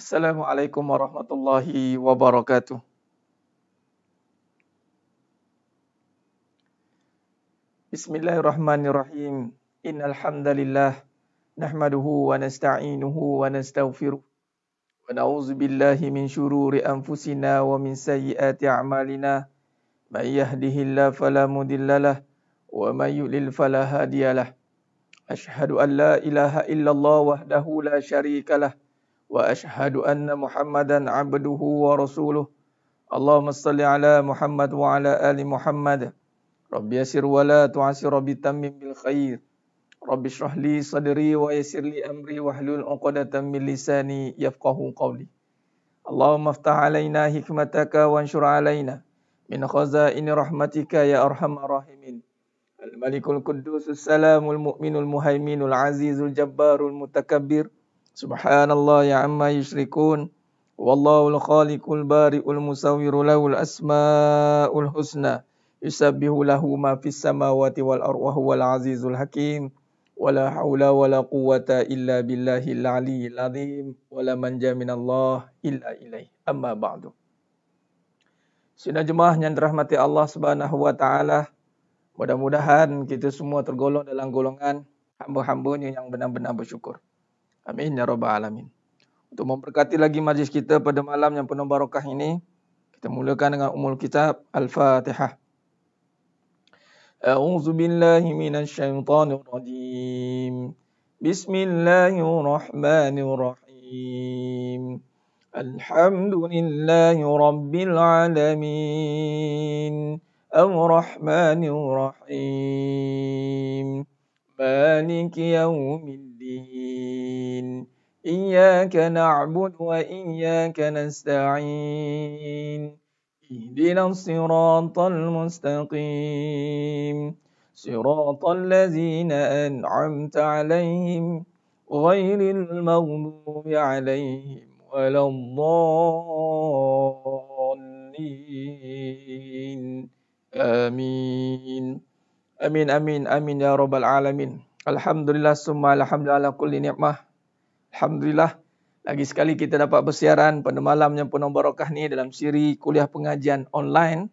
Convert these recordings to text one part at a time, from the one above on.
Assalamualaikum warahmatullahi wabarakatuh. Bismillahirrahmanirrahim. Innal hamdalillah nahmaduhu wa nasta'inuhu wa nastaghfiruh wa na'udzu billahi min shururi anfusina wa min sayyiati a'malina. May yahdihillahu fala mudhillalah wa may yudlil fala hadiyalah. Asyhadu an la ilaha illallah wahdahu la syarikalah wa asyhadu anna Muhammadan 'abduhu wa rasuluh. Allahumma shalli ala Muhammad wa ala ali Muhammad. Rabbi yasir wa la tu'asir bitammim bil khair. Rabbi shrah li sadri wa yassir li amri wahlul 'uqdatam min lisani yafqahu qawli. Allahumma iftah alaina hikmataka wanshur alaina min khazaini rahmatika ya arhamar rahimin. Al-Malikul Quddus Salamul Mu'minul Muhaiminul Azizul Jabbarul Mutakabbir. Subhanallah ya amma yusyrikun. Wallahul khaliqul bari'ul musawwirul lahul asmaul husna. Yusabbihu lahu ma fis samawati wal ardi wa huwal azizul hakim. Wala haula wala quwwata illa billahil aliyyil azim. Wala manja minallah illa ilaih. Amma ba'du. Sidang jemaah yang dirahmati Allah Subhanahu wa taala, mudah-mudahan kita semua tergolong dalam golongan hamba-hambanya yang benar-benar bersyukur. Amin ya rabbal alamin. Untuk memberkati lagi majlis kita pada malam yang penuh barakah ini, kita mulakan dengan Ummul Kitab Al-Fatihah. A'udzu billahi minasy syaithanir rajim. Bismillahirrahmanirrahim. Alhamdulillahi rabbil alamin. Ar-Rahmanir Rahim. Maliki yaumiddin. Iyyaka na'budu wa iyyaka nasta'in. Ihdinas siratal mustaqim. Siratal ladzina an'amta 'alaihim ghairil maghdubi 'alaihim waladdallin. Amin. Amin, amin, amin ya rabbal alamin. Alhamdulillah summa alhamdulillah kulli ni'mah. Alhamdulillah lagi sekali kita dapat bersiaran pada malam yang penuh barakah ni dalam siri kuliah pengajian online.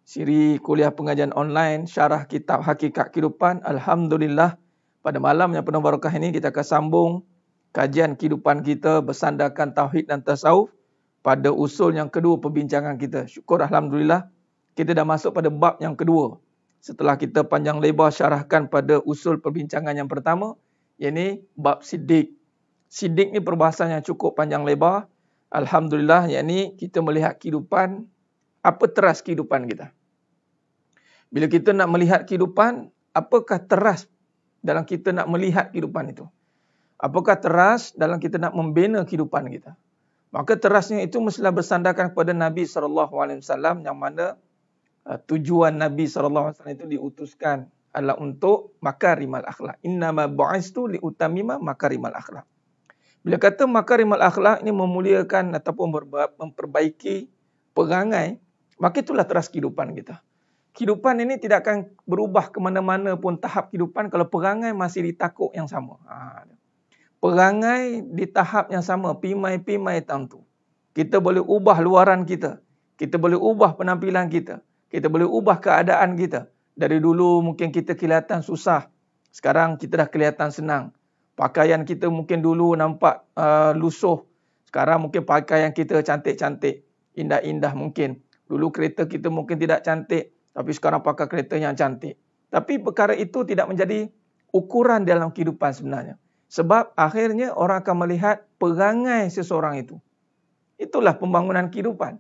Siri kuliah pengajian online syarah kitab Hakikat Kehidupan. Alhamdulillah pada malam yang penuh barakah ini kita akan sambung kajian kehidupan kita bersandarkan tauhid dan tasawuf pada usul yang kedua perbincangan kita. Syukur alhamdulillah kita dah masuk pada bab yang kedua. Setelah kita panjang lebar syarahkan pada usul perbincangan yang pertama, iaitu bab siddiq. Siddiq ni perbahasan yang cukup panjang lebar. Alhamdulillah, iaitu kita melihat kehidupan, apa teras kehidupan kita. Bila kita nak melihat kehidupan, apakah teras dalam kita nak melihat kehidupan itu? Apakah teras dalam kita nak membina kehidupan kita? Maka terasnya itu mestilah bersandarkan kepada Nabi SAW yang mana tujuan Nabi SAW itu diutuskan adalah untuk makarimal akhlak. Innama bu'istu liutamima makarimal akhlak. Bila kata makarimal akhlak ini memuliakan ataupun memperbaiki perangai, maka itulah teras kehidupan kita. Kehidupan ini tidak akan berubah ke mana-mana pun tahap kehidupan kalau perangai masih di takuk yang sama. Perangai di tahap yang sama, pimai-pimai tentu. Kita boleh ubah luaran kita. Kita boleh ubah penampilan kita. Kita boleh ubah keadaan kita. Dari dulu mungkin kita kelihatan susah. Sekarang kita dah kelihatan senang. Pakaian kita mungkin dulu nampak lusuh. Sekarang mungkin pakaian kita cantik-cantik. Indah-indah mungkin. Dulu kereta kita mungkin tidak cantik. Tapi sekarang pakai kereta yang cantik. Tapi perkara itu tidak menjadi ukuran dalam kehidupan sebenarnya. Sebab akhirnya orang akan melihat perangai seseorang itu. Itulah pembangunan kehidupan.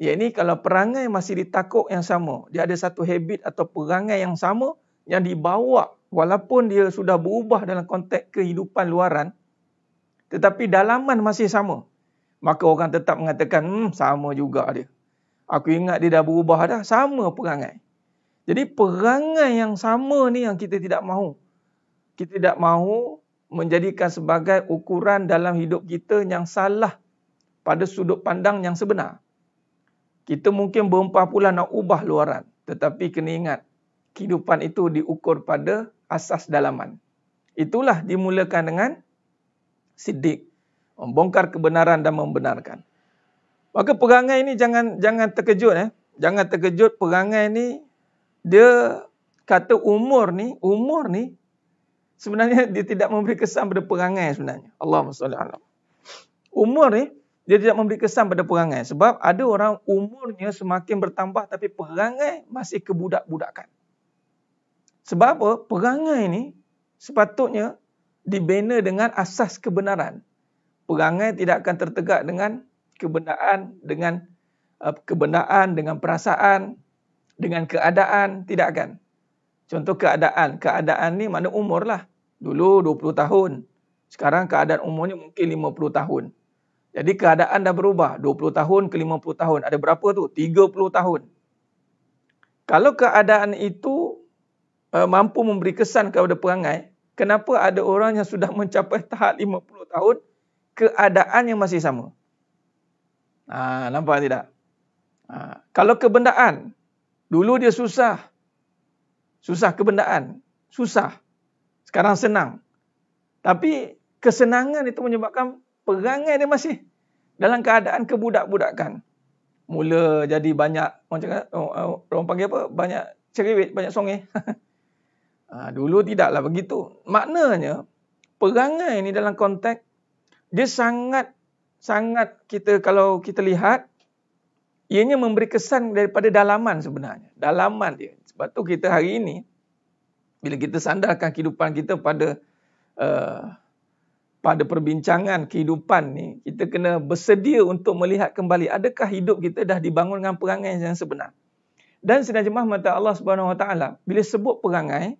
Iaitu kalau perangai masih di takuk yang sama, dia ada satu habit atau perangai yang sama yang dibawa walaupun dia sudah berubah dalam konteks kehidupan luaran, tetapi dalaman masih sama. Maka orang tetap mengatakan, sama juga dia. Aku ingat dia dah berubah dah, sama perangai. Jadi perangai yang sama ni yang kita tidak mahu. Kita tidak mahu menjadikan sebagai ukuran dalam hidup kita yang salah pada sudut pandang yang sebenar. Kita mungkin berumpah pula nak ubah luaran. Tetapi kena ingat, kehidupan itu diukur pada asas dalaman. Itulah dimulakan dengan siddiq. Membongkar kebenaran dan membenarkan. Maka perangai ini jangan terkejut. Jangan terkejut, perangai ni dia kata umur ni sebenarnya dia tidak memberi kesan pada perangai sebenarnya. Allahumma salli ala. Umur ni dia tidak memberi kesan pada perangai sebab ada orang umurnya semakin bertambah tapi perangai masih kebudak-budakan. Sebab apa? Perangai ni sepatutnya dibina dengan asas kebenaran. Perangai tidak akan tertegak dengan kebenaran, dengan perasaan, dengan keadaan, tidak akan. Contoh keadaan. Keadaan ni makna umur lah. Dulu 20 tahun. Sekarang keadaan umurnya mungkin 50 tahun. Jadi keadaan dah berubah. 20 tahun ke 50 tahun. Ada berapa tu? 30 tahun. Kalau keadaan itu mampu memberi kesan kepada perangai, kenapa ada orang yang sudah mencapai tahap 50 tahun, keadaannya masih sama? Nampak tidak? Kalau kebendaan, dulu dia susah kebendaan, susah. Sekarang senang. Tapi kesenangan itu menyebabkan perangai dia masih dalam keadaan kebudak-budakan. Mula jadi banyak, orang panggil apa? Banyak cerewet, banyak songeh. Dulu tidaklah begitu. Maknanya, perangai ini dalam konteks, dia sangat kalau kita lihat, ianya memberi kesan daripada dalaman sebenarnya. Dalaman dia. Sebab tu kita hari ini, bila kita sandarkan kehidupan kita pada perbincangan kehidupan ni, kita kena bersedia untuk melihat kembali adakah hidup kita dah dibangun dengan perangai yang sebenar. Dan sidang jemaah mata Allah Subhanahu Wa Taala, bila sebut perangai,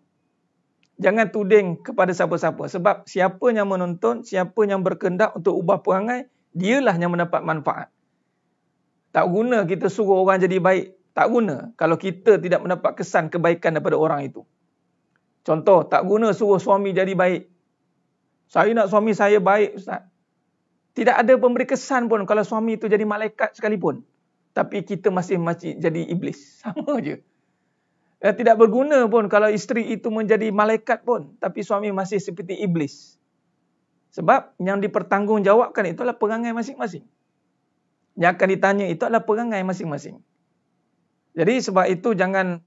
jangan tuding kepada siapa-siapa. Sebab siapa yang menonton, siapa yang berkehendak untuk ubah perangai, dialah yang mendapat manfaat. Tak guna kita suruh orang jadi baik. Tak guna kalau kita tidak mendapat kesan kebaikan daripada orang itu. Contoh, tak guna suruh suami jadi baik. Saya nak suami saya baik, Ustaz. Tidak ada pemberi kesan pun kalau suami itu jadi malaikat sekalipun. Tapi kita masih jadi iblis. Sama je. Tidak berguna pun kalau isteri itu menjadi malaikat pun. Tapi suami masih seperti iblis. Sebab yang dipertanggungjawabkan itu adalah perangai masing-masing. Yang akan ditanya itu adalah perangai masing-masing. Jadi sebab itu jangan,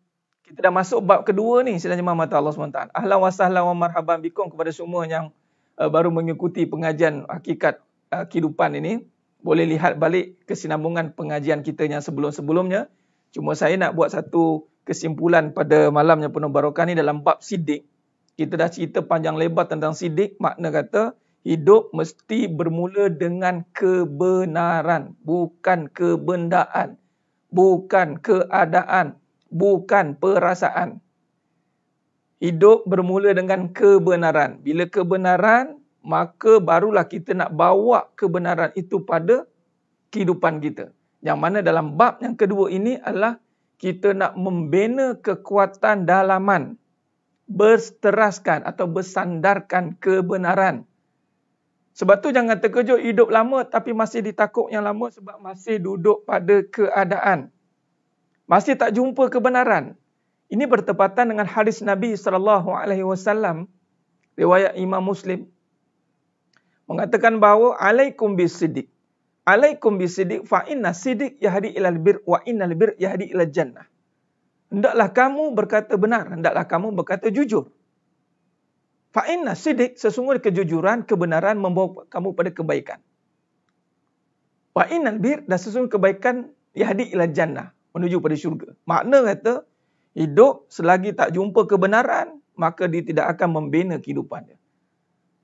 kita dah masuk bab kedua ni, sidang jemaah mata Allah SWT. Ahlan wa sahlan wa marhaban bikum kepada semua yang baru mengikuti pengajian hakikat kehidupan ini. Boleh lihat balik kesinambungan pengajian kita yang sebelum-sebelumnya. Cuma saya nak buat satu kesimpulan pada malam yang penuh barakah ni dalam bab sidik. Kita dah cerita panjang lebar tentang sidik. Makna kata, hidup mesti bermula dengan kebenaran. Bukan kebendaan. Bukan keadaan. Bukan perasaan. Hidup bermula dengan kebenaran. Bila kebenaran, maka barulah kita nak bawa kebenaran itu pada kehidupan kita. Yang mana dalam bab yang kedua ini adalah kita nak membina kekuatan dalaman. Berteraskan atau bersandarkan kebenaran. Sebab tu jangan terkejut hidup lama tapi masih ditakut yang lama sebab masih duduk pada keadaan. Masih tak jumpa kebenaran. Ini bertepatan dengan hadis Nabi SAW, riwayat Imam Muslim. Mengatakan bahawa alaikum bisidik. Alaikum bisidik fa inna sidik yahdi ilal bir wa innal bir yahdi ilal jannah. Hendaklah kamu berkata benar, hendaklah kamu berkata jujur. Fa inna sidik, sesungguhnya kejujuran, kebenaran membawa kamu pada kebaikan. Wa innal bir, dan sesungguhnya kebaikan yahdi ilal jannah, menuju pada syurga. Makna kata hidup selagi tak jumpa kebenaran, maka dia tidak akan membina kehidupan dia.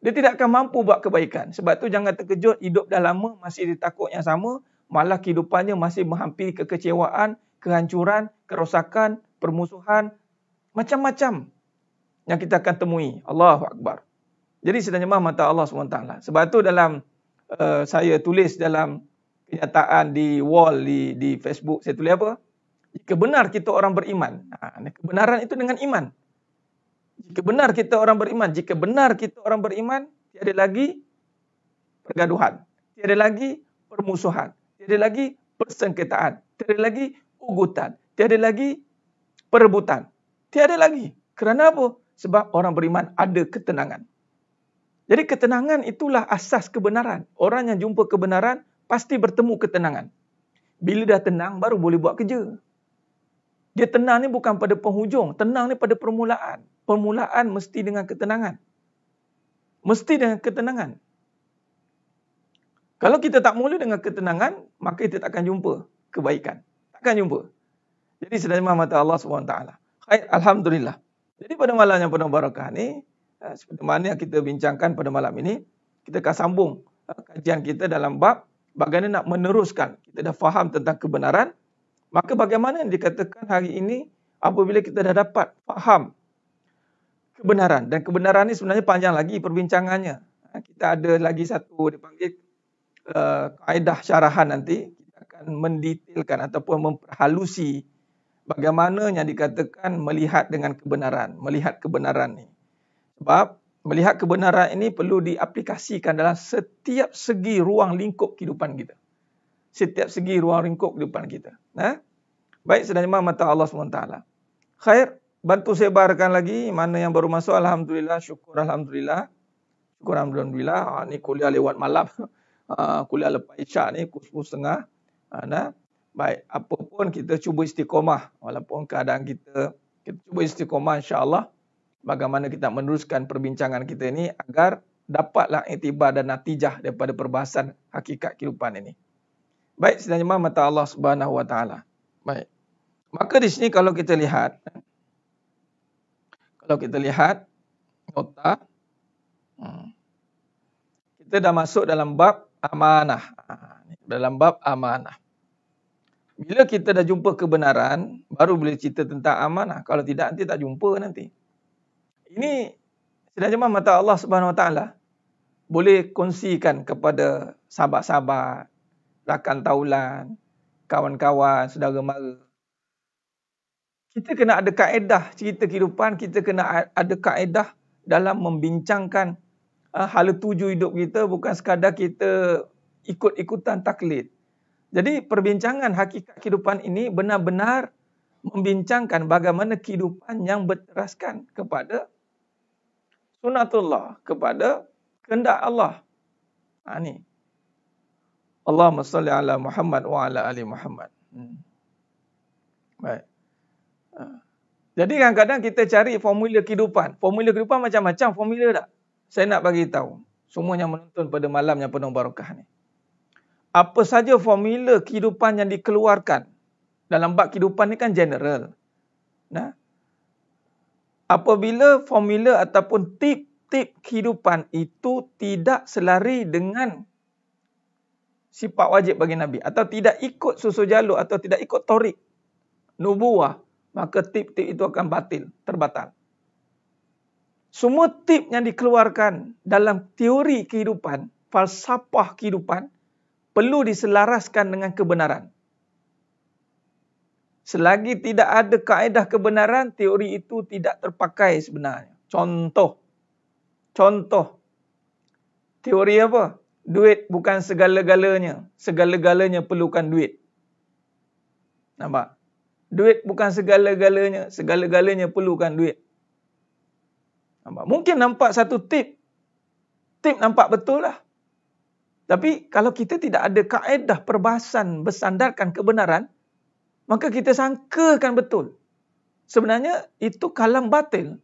Dia tidak akan mampu buat kebaikan. Sebab tu jangan terkejut hidup dah lama masih ditakut yang sama, malah kehidupannya masih menghampiri kekecewaan, kehancuran, kerosakan, permusuhan, macam-macam yang kita akan temui. Allahu Akbar. Jadi sedang jemaah mata Allah SWT. Sebab tu dalam saya tulis dalam kenyataan di wall di Facebook, saya tulis apa? Jika benar kita orang beriman. Kebenaran itu dengan iman. Jika benar kita orang beriman, jika benar kita orang beriman, tiada lagi pergaduhan, tiada lagi permusuhan, tiada lagi persengketaan, tiada lagi ugutan, tiada lagi perebutan, tiada lagi. Kerana apa? Sebab orang beriman ada ketenangan. Jadi ketenangan itulah asas kebenaran. Orang yang jumpa kebenaran pasti bertemu ketenangan. Bila dah tenang baru boleh buat kerja. Dia tenang ni bukan pada penghujung, tenang ni pada permulaan. Permulaan mesti dengan ketenangan. Mesti dengan ketenangan. Kalau kita tak mula dengan ketenangan, maka kita tak akan jumpa kebaikan. Takkan jumpa. Jadi sebenarnya mata Allah SWT. Alhamdulillah. Jadi pada malam yang penuh barakah ni, seperti mana yang kita bincangkan pada malam ini, kita akan sambung kajian kita dalam bab bagaimana nak meneruskan. Kita dah faham tentang kebenaran, maka bagaimana yang dikatakan hari ini apabila kita dah dapat faham kebenaran. Dan kebenaran ni sebenarnya panjang lagi perbincangannya. Kita ada lagi satu dipanggil kaedah syarahan nanti. Kita akan mendetailkan ataupun memperhalusi bagaimana yang dikatakan melihat dengan kebenaran. Melihat kebenaran ni. Sebab melihat kebenaran ini perlu diaplikasikan dalam setiap segi ruang lingkup kehidupan kita. Setiap segi ruang lingkup kehidupan kita. Baik, sedang mata Allah SWT. Khair, bantu sebarkan lagi mana yang baru masuk. Alhamdulillah, syukur Alhamdulillah. Syukur Alhamdulillah. Ni kuliah lewat malam. Kuliah lepas isyak ni, pukul 10:30. Baik, apapun kita cuba istiqomah. Walaupun keadaan kita cuba istiqomah insya-Allah. Bagaimana kita meneruskan perbincangan kita ini agar dapatlah iktibar dan natijah daripada perbahasan hakikat kehidupan ini. Baik, sedang jemaah mata Allah Subhanahu Wa Taala. Baik. Maka di sini kalau kita lihat nota, kita dah masuk dalam bab amanah. Dalam bab amanah. Bila kita dah jumpa kebenaran, baru boleh cerita tentang amanah. Kalau tidak, nanti tak jumpa nanti. Ini sedang jemaah mata Allah Subhanahu Wa Taala boleh kongsikan kepada sahabat-sahabat, rakan taulan, kawan-kawan, saudara mara. Kita kena ada kaedah cerita kehidupan, kita kena ada kaedah dalam membincangkan hala tuju hidup kita, bukan sekadar kita ikut-ikutan taklid. Jadi perbincangan hakikat kehidupan ini benar-benar membincangkan bagaimana kehidupan yang berteraskan kepada sunatullah, kepada kehendak Allah. Ni. Allahumma salli ala Muhammad wa ala ali Muhammad. Baik. Jadi kadang-kadang kita cari formula kehidupan. Formula kehidupan macam-macam formula tak? Saya nak bagi tahu semua yang menonton pada malam yang penuh barakah ni. Apa saja formula kehidupan yang dikeluarkan dalam bab kehidupan ni kan general. Apabila formula ataupun tip-tip kehidupan itu tidak selari dengan sifat wajib bagi Nabi atau tidak ikut susul jalur atau tidak ikut torik nubuah, maka tip-tip itu akan terbatal. Semua tip yang dikeluarkan dalam teori kehidupan, falsafah kehidupan, perlu diselaraskan dengan kebenaran. Selagi tidak ada kaedah kebenaran, teori itu tidak terpakai sebenarnya. Contoh. Teori apa? Duit bukan segala-galanya. Segala-galanya perlukan duit. Nampak? Duit bukan segala-galanya. Segala-galanya perlukan duit. Nampak? Mungkin nampak satu tip. Tip nampak betul lah. Tapi kalau kita tidak ada kaedah perbahasan bersandarkan kebenaran, maka kita sangkakan betul. Sebenarnya itu kalam batil.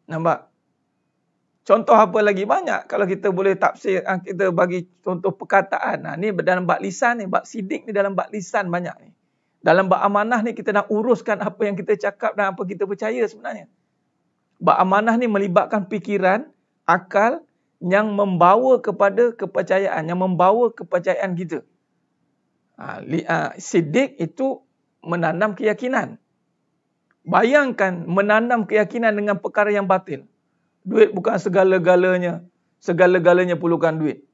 Nampak? Contoh apa lagi banyak kalau kita boleh tafsir, kita bagi contoh perkataan. Ni dalam bab lisan ni, bab sidik ni dalam bab lisan banyak ni. Dalam bab amanah ni kita nak uruskan apa yang kita cakap dan apa kita percaya sebenarnya. Bab amanah ni melibatkan fikiran, akal yang membawa kepada kepercayaan, yang membawa kepercayaan kita. Sidik itu menanam keyakinan. Bayangkan menanam keyakinan dengan perkara yang batil. Duit bukan segala-galanya. Segala-galanya perlukan duit.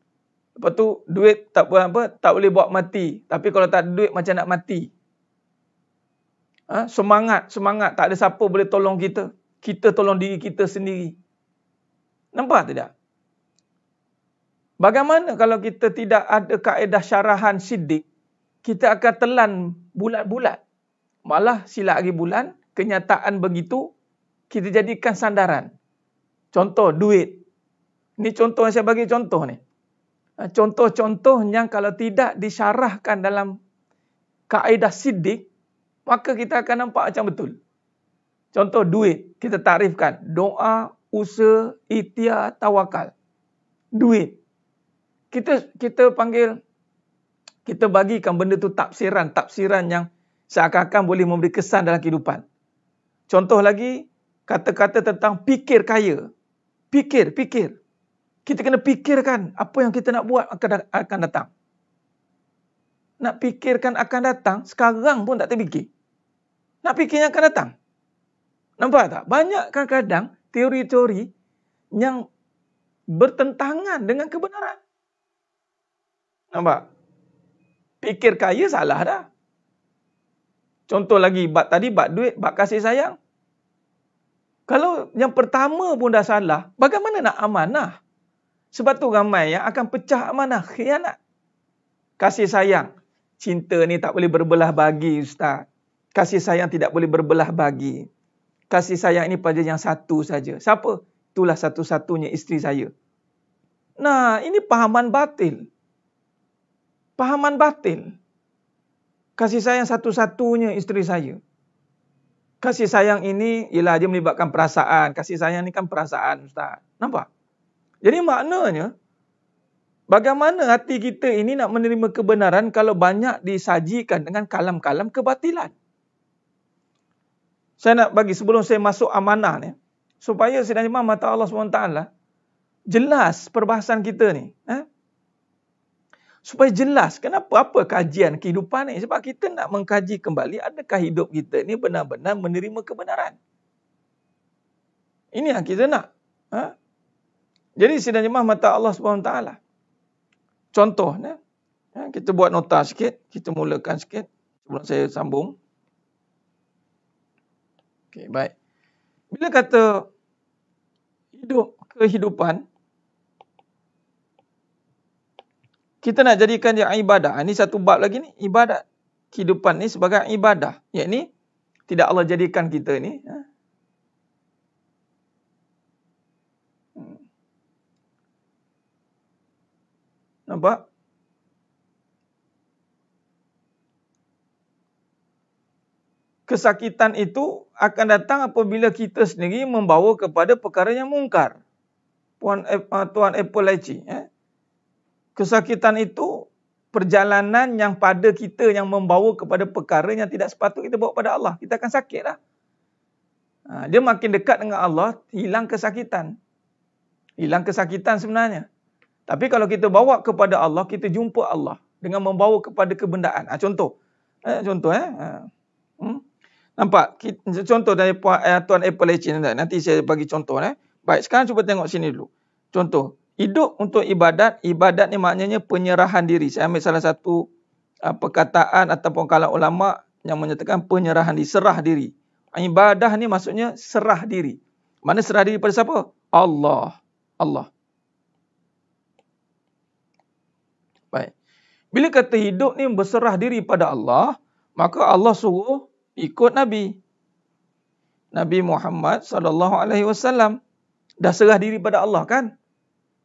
Lepas tu duit tak boleh buat mati. Tapi kalau tak ada duit macam nak mati. Semangat. Tak ada siapa boleh tolong kita. Kita tolong diri kita sendiri. Nampak tidak? Bagaimana kalau kita tidak ada kaedah syarahan sidik? Kita akan telan bulat-bulat. Malah silap lagi bulan, kenyataan begitu, kita jadikan sandaran. Contoh, duit. Ini contoh yang saya bagi contoh ni. Contoh-contoh yang kalau tidak disyarahkan dalam kaedah siddiq, maka kita akan nampak macam betul. Contoh duit, kita takrifkan. Doa, usaha, ikhtiar, tawakal. Duit. Kita panggil, kita bagikan benda tu tafsiran yang seakan-akan boleh memberi kesan dalam kehidupan. Contoh lagi, kata-kata tentang fikir kaya. Fikir. Kita kena fikirkan apa yang kita nak buat akan datang. Nak fikirkan akan datang, sekarang pun tak terfikir. Nak fikir yang akan datang. Nampak tak? Banyak kadang-kadang teori-teori yang bertentangan dengan kebenaran. Nampak? Fikir kaya salah dah. Contoh lagi, bab duit, bab kasih sayang. Kalau yang pertama pun dah salah, bagaimana nak amanah? Sebab tu ramai yang akan pecah amanah, khianat. Kasih sayang. Cinta ni tak boleh berbelah bagi, Ustaz. Kasih sayang tidak boleh berbelah bagi. Kasih sayang ini pada yang satu saja. Siapa? Itulah satu-satunya isteri saya. Nah, ini pahaman batil. Pahaman batil. Kasih sayang satu-satunya isteri saya. Kasih sayang ini ialah dia melibatkan perasaan. Kasih sayang ni kan perasaan, Ustaz. Nampak? Jadi maknanya, bagaimana hati kita ini nak menerima kebenaran kalau banyak disajikan dengan kalam-kalam kebatilan? Saya nak bagi sebelum saya masuk amanah ni, supaya sidang jemaah mata Allah SWT jelas perbahasan kita ni. Supaya jelas kenapa apa kajian kehidupan ni. Sebab kita nak mengkaji kembali adakah hidup kita ni benar-benar menerima kebenaran. Ini yang kita nak. Jadi sidang jemaah mata Allah SWT. Contoh, kita buat nota sikit. Kita mulakan sikit sebelum saya sambung. Okey, baik. Bila kata kehidupan, kita nak jadikan dia ibadah. Ini satu bab lagi ni, ibadat. Kehidupan ni sebagai ibadah. Yakni, tidak Allah jadikan kita ni. Nampak? Kesakitan itu akan datang apabila kita sendiri membawa kepada perkara yang mungkar. Tuan Appalachie. Kesakitan itu perjalanan yang pada kita yang membawa kepada perkara yang tidak sepatut kita bawa pada Allah. Kita akan sakit lah. Dia makin dekat dengan Allah, hilang kesakitan. Hilang kesakitan sebenarnya. Tapi kalau kita bawa kepada Allah, kita jumpa Allah dengan membawa kepada kebendaan. Contoh. Nampak? Contoh dari Tuan Appalachie. Nanti saya bagi contoh. Baik, sekarang cuba tengok sini dulu. Contoh. Hidup untuk ibadat. Ibadat ni maknanya penyerahan diri. Saya ambil salah satu perkataan ataupun kalam ulama yang menyatakan penyerahan diri. Serah diri. Ibadah ni maksudnya serah diri. Mana serah diri pada siapa? Allah. Baik. Bila kata hidup ni berserah diri pada Allah, maka Allah suruh ikut Nabi. Nabi Muhammad SAW dah serah diri pada Allah kan?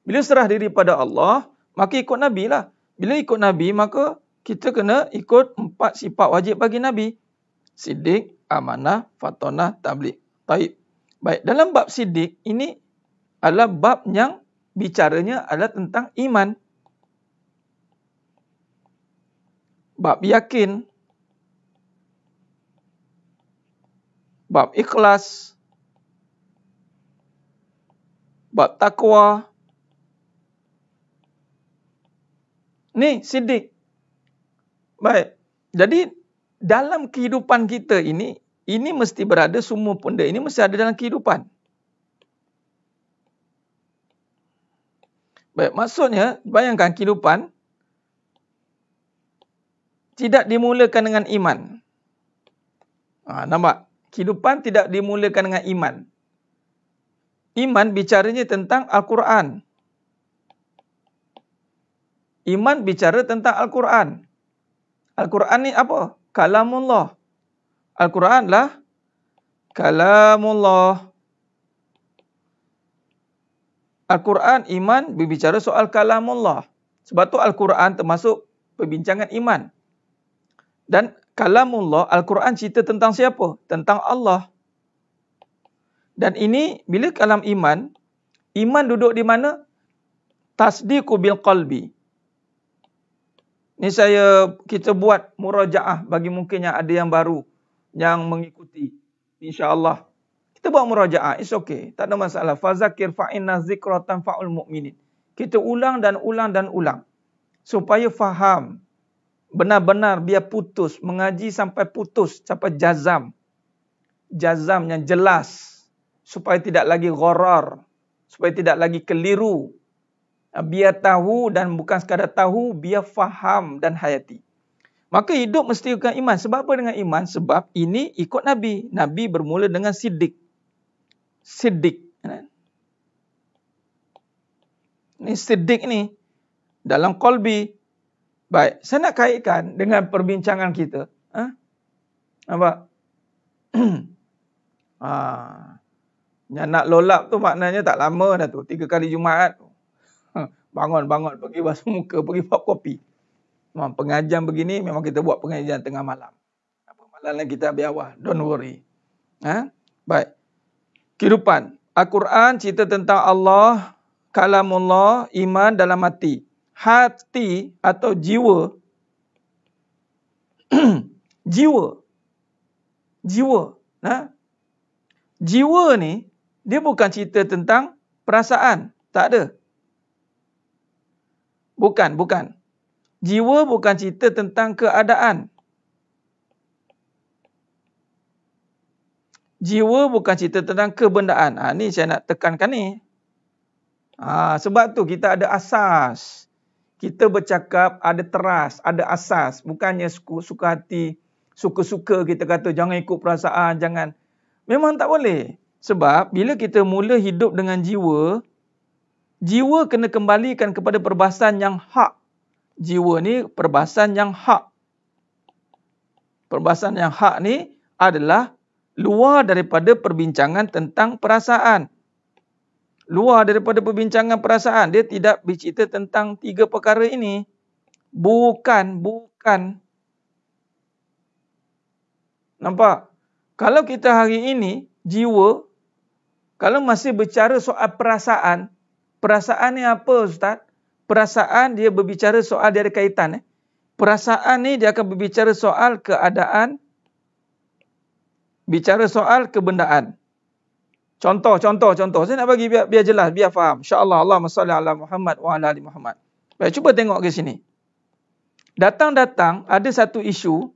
Bila serah diri pada Allah, maka ikut Nabi lah. Bila ikut Nabi, maka kita kena ikut 4 sifat wajib bagi Nabi. Siddiq, amanah, fatonah, tabligh. Baik. Dalam bab siddiq, ini adalah bab yang bicaranya adalah tentang iman. Bab yakin. Bab ikhlas. Bab takwa. Ni siddiq. Baik. Jadi dalam kehidupan kita ini mesti berada, semua benda ini mesti ada dalam kehidupan. Baik, maksudnya bayangkan kehidupan tidak dimulakan dengan iman. Nampak? Kehidupan tidak dimulakan dengan iman. Iman bicaranya tentang Al-Quran. Iman bicara tentang Al-Quran. Al-Quran ni apa? Kalamullah. Al-Quran lah kalamullah. Al-Quran, iman, berbicara soal kalamullah. Sebab tu Al-Quran termasuk perbincangan iman. Dan kalamullah, Al-Quran cerita tentang siapa? Tentang Allah. Dan ini, bila kalam iman, iman duduk di mana? Tasdiqu bil qalbi. Ni kita buat murajaah bagi mungkin yang ada yang baru, yang mengikuti. InsyaAllah. Kita buat murajaah, it's okay. Tak ada masalah. Fazakir fa'inna zikra tanfa'ul mu'minin. Kita ulang dan ulang dan ulang. Supaya faham. Benar-benar biar putus. Mengaji sampai putus. Sampai jazam. Jazam yang jelas. Supaya tidak lagi gharar. Supaya tidak lagi keliru. Biar tahu dan bukan sekadar tahu. Biar faham dan hayati. Maka hidup mesti dengan iman. Sebab apa dengan iman? Sebab ini ikut Nabi. Nabi bermula dengan siddiq. Siddiq. Ini siddiq ni. Dalam qalbi. Baik. Saya nak kaitkan dengan perbincangan kita. Nampak? Yang nak lolap tu maknanya tak lama dah tu. 3 kali Jumaat. Bangun-bangun. Pergi basuh muka. Pergi buat kopi. Pengajian begini memang kita buat pengajian tengah malam. Apa malam kita habis awal. Don't worry. Baik. Kehidupan. Al-Quran cerita tentang Allah, kalamullah, iman dalam hati. Hati atau jiwa. Jiwa. Jiwa ni, dia bukan cerita tentang perasaan. Tak ada. Bukan. Jiwa bukan cerita tentang keadaan. Jiwa bukan cerita tentang kebendaan. Ni saya nak tekankan ni. Sebab tu kita ada asas. Kita bercakap ada teras, ada asas. Bukannya suka hati, suka-suka kita kata jangan ikut perasaan, jangan. Memang tak boleh. Sebab bila kita mula hidup dengan jiwa, jiwa kena kembalikan kepada perbahasan yang hak. Jiwa ni perbahasan yang hak. Perbahasan yang hak ni adalah luar daripada perbincangan tentang perasaan. Luar daripada perbincangan perasaan. Dia tidak bercerita tentang 3 perkara ini. Bukan. Nampak? Kalau kita hari ini, jiwa, kalau masih berbicara soal perasaan, perasaan ni apa Ustaz? Perasaan dia berbicara soal, dia ada kaitan. Perasaan ni dia akan berbicara soal keadaan, bicara soal kebendaan. Contoh. Saya nak bagi biar jelas, biar faham. InsyaAllah. Allahumma salli ala Muhammad wa ala ali Muhammad. Baik, cuba tengok ke sini. Datang ada satu isu.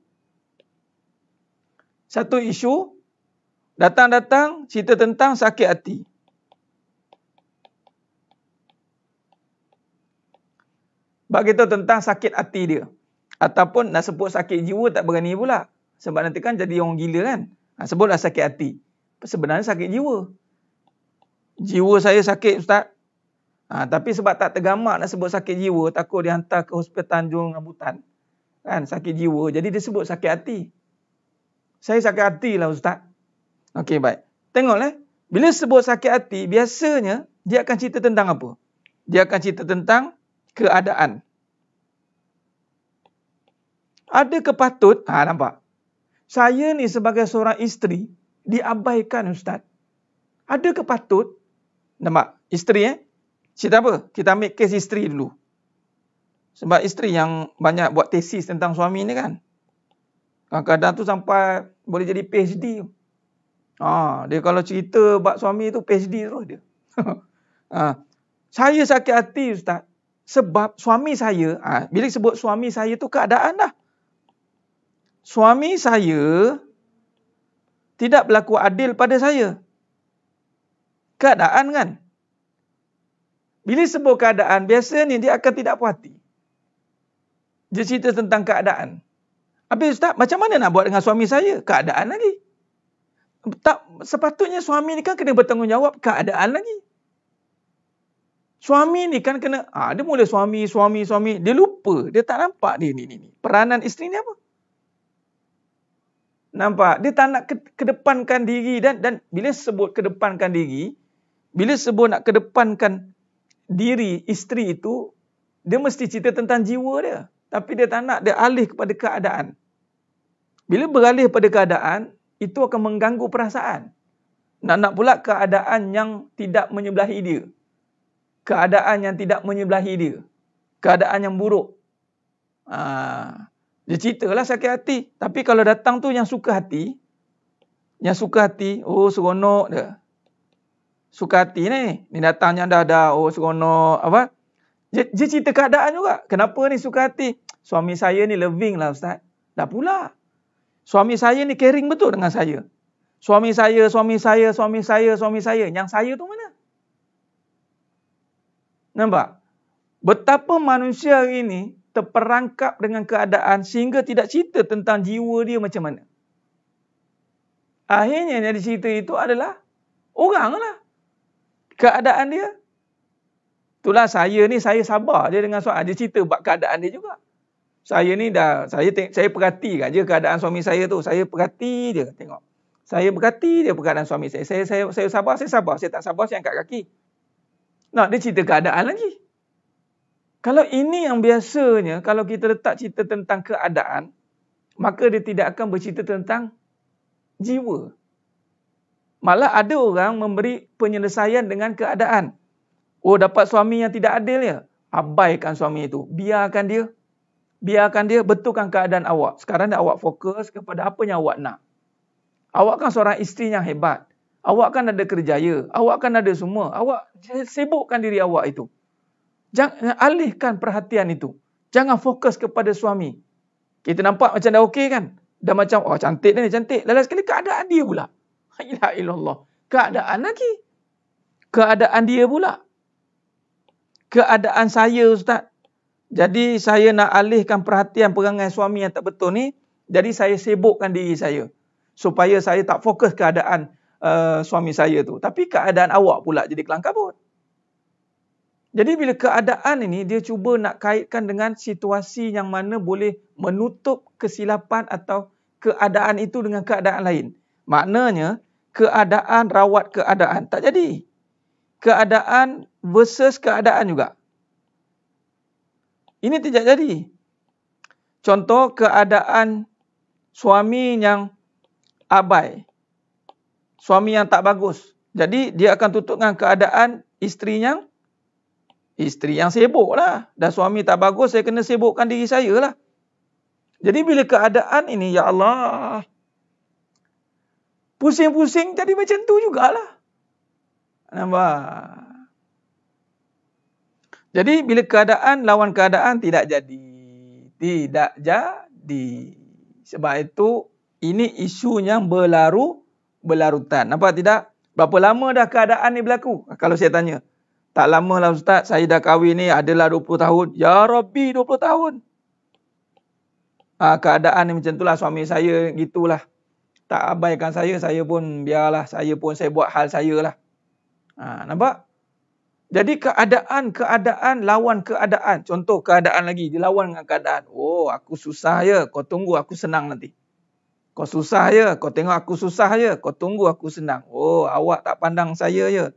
Datang cerita tentang sakit hati. Bagi tahu tentang sakit hati dia. Ataupun nak sebut sakit jiwa tak berani pula. Sebab nanti kan jadi orang gila kan. Sebutlah sakit hati. Sebenarnya sakit jiwa. Jiwa saya sakit Ustaz. Tapi sebab tak tergamak nak sebut sakit jiwa. Takut dia hantar ke hospital Tanjung Rambutan. Kan, sakit jiwa. Jadi dia sebut sakit hati. Saya sakit hati lah Ustaz. Okey, baik. Tengoklah. Bila sebut sakit hati, biasanya dia akan cerita tentang apa? Dia akan cerita tentang keadaan. Adakah patut? Nampak? Saya ni sebagai seorang isteri, diabaikan Ustaz. Adakah patut? Nampak? Isteri cerita apa? Kita ambil kes isteri dulu. Sebab isteri yang banyak buat tesis tentang suami ni kan. Kadang-kadang tu sampai boleh jadi PhD. Dia kalau cerita bab suami tu PhD terus dia. Saya sakit hati Ustaz. Sebab suami saya, bila sebut suami saya tu keadaan dah. Suami saya tidak berlaku adil pada saya. Keadaan kan. Bila sebut keadaan, biasanya dia akan tidak puas hati. Dia cerita tentang keadaan. Habis Ustaz, macam mana nak buat dengan suami saya? Keadaan lagi. Tak, sepatutnya suami ni kan kena bertanggungjawab keadaan lagi. Suami ni kan kena, dia mula suami. Dia lupa, dia tak nampak dia ni. Peranan isteri ni apa? Nampak? Dia tak nak kedepankan diri dan bila sebut kedepankan diri, bila sebut nak kedepankan diri isteri itu, dia mesti cerita tentang jiwa dia. Tapi dia tak nak, dia alih kepada keadaan. Bila beralih pada keadaan, itu akan mengganggu perasaan. Nak pula keadaan yang tidak menyebelahi dia. Keadaan yang tidak menyebelahi dia. Keadaan yang buruk. Dia ceritalah sakit hati. Tapi kalau datang tu yang suka hati, oh seronok dia. Suka hati ni. Ni datangnya dah, oh seronok. Apa? Dia cerita keadaan juga. Kenapa ni suka hati? Suami saya ni loving lah Ustaz. Dah pula. Suami saya ni caring betul dengan saya. Suami saya. Yang saya tu mana? Nampak? Betapa manusia ini terperangkap dengan keadaan sehingga tidak cerita tentang jiwa dia macam mana. Akhirnya yang dicerita itu adalah orang lah. Keadaan dia. Itulah saya sabar dia dengan soal. Dia cerita bab keadaan dia juga. Saya perhati je keadaan suami saya tu. Saya perhati dia tengok. Saya perhati dia keadaan suami saya. Saya sabar. Saya tak sabar, saya angkat kaki. Nak dia cerita keadaan lagi. Kalau ini yang biasanya, kalau kita letak cerita tentang keadaan, maka dia tidak akan bercerita tentang jiwa. Malah ada orang memberi penyelesaian dengan keadaan. Oh, dapat suami yang tidak adil ya? Abaikan suami itu. Biarkan dia betulkan keadaan awak. Sekarang dah awak fokus kepada apa yang awak nak. Awak kan seorang isteri yang hebat. Awak kan ada kerjaya. Awak kan ada semua. Awak sibukkan diri awak itu. Jangan alihkan perhatian itu. Jangan fokus kepada suami. Kita nampak macam dah okey kan? Dah macam, oh cantik dia ni, cantik. Lalu sekali keadaan dia pula. La ilaha illallah. Keadaan lagi. Keadaan dia pula. Keadaan saya Ustaz. Jadi saya nak alihkan perhatian perangai suami yang tak betul ni. Jadi saya sibukkan diri saya. Supaya saya tak fokus keadaan suami saya tu. Tapi keadaan awak pula jadi kelang kabut. Jadi bila keadaan ini dia cuba nak kaitkan dengan situasi yang mana boleh menutup kesilapan atau keadaan itu dengan keadaan lain. Maknanya keadaan rawat keadaan. Tak jadi. Keadaan versus keadaan juga. Ini tidak jadi. Contoh keadaan suami yang abai. Suami yang tak bagus. Jadi dia akan tutup dengan keadaan isteri yang sibuk lah. Dan suami tak bagus, saya kena sibukkan diri saya lah. Jadi bila keadaan ini, ya Allah, pusing-pusing jadi macam tu jugalah. Nampak? Jadi bila keadaan lawan keadaan tidak jadi. Tidak jadi. Sebab itu ini isu yang berlarutan. Nampak tidak? Berapa lama dah keadaan ni berlaku? Kalau saya tanya. Tak lama lah Ustaz, saya dah kahwin ni adalah 20 tahun. Ya Rabbi, 20 tahun. Keadaan ni macam itulah, suami saya gitulah. Tak abaikan saya pun biarlah. Saya buat hal saya lah. Nampak? Jadi keadaan lawan keadaan. Contoh keadaan lagi, dia lawan dengan keadaan. Oh, aku susah je, kau tunggu aku senang nanti. Kau susah je, kau tengok aku susah je, kau tunggu aku senang. Oh, awak tak pandang saya je.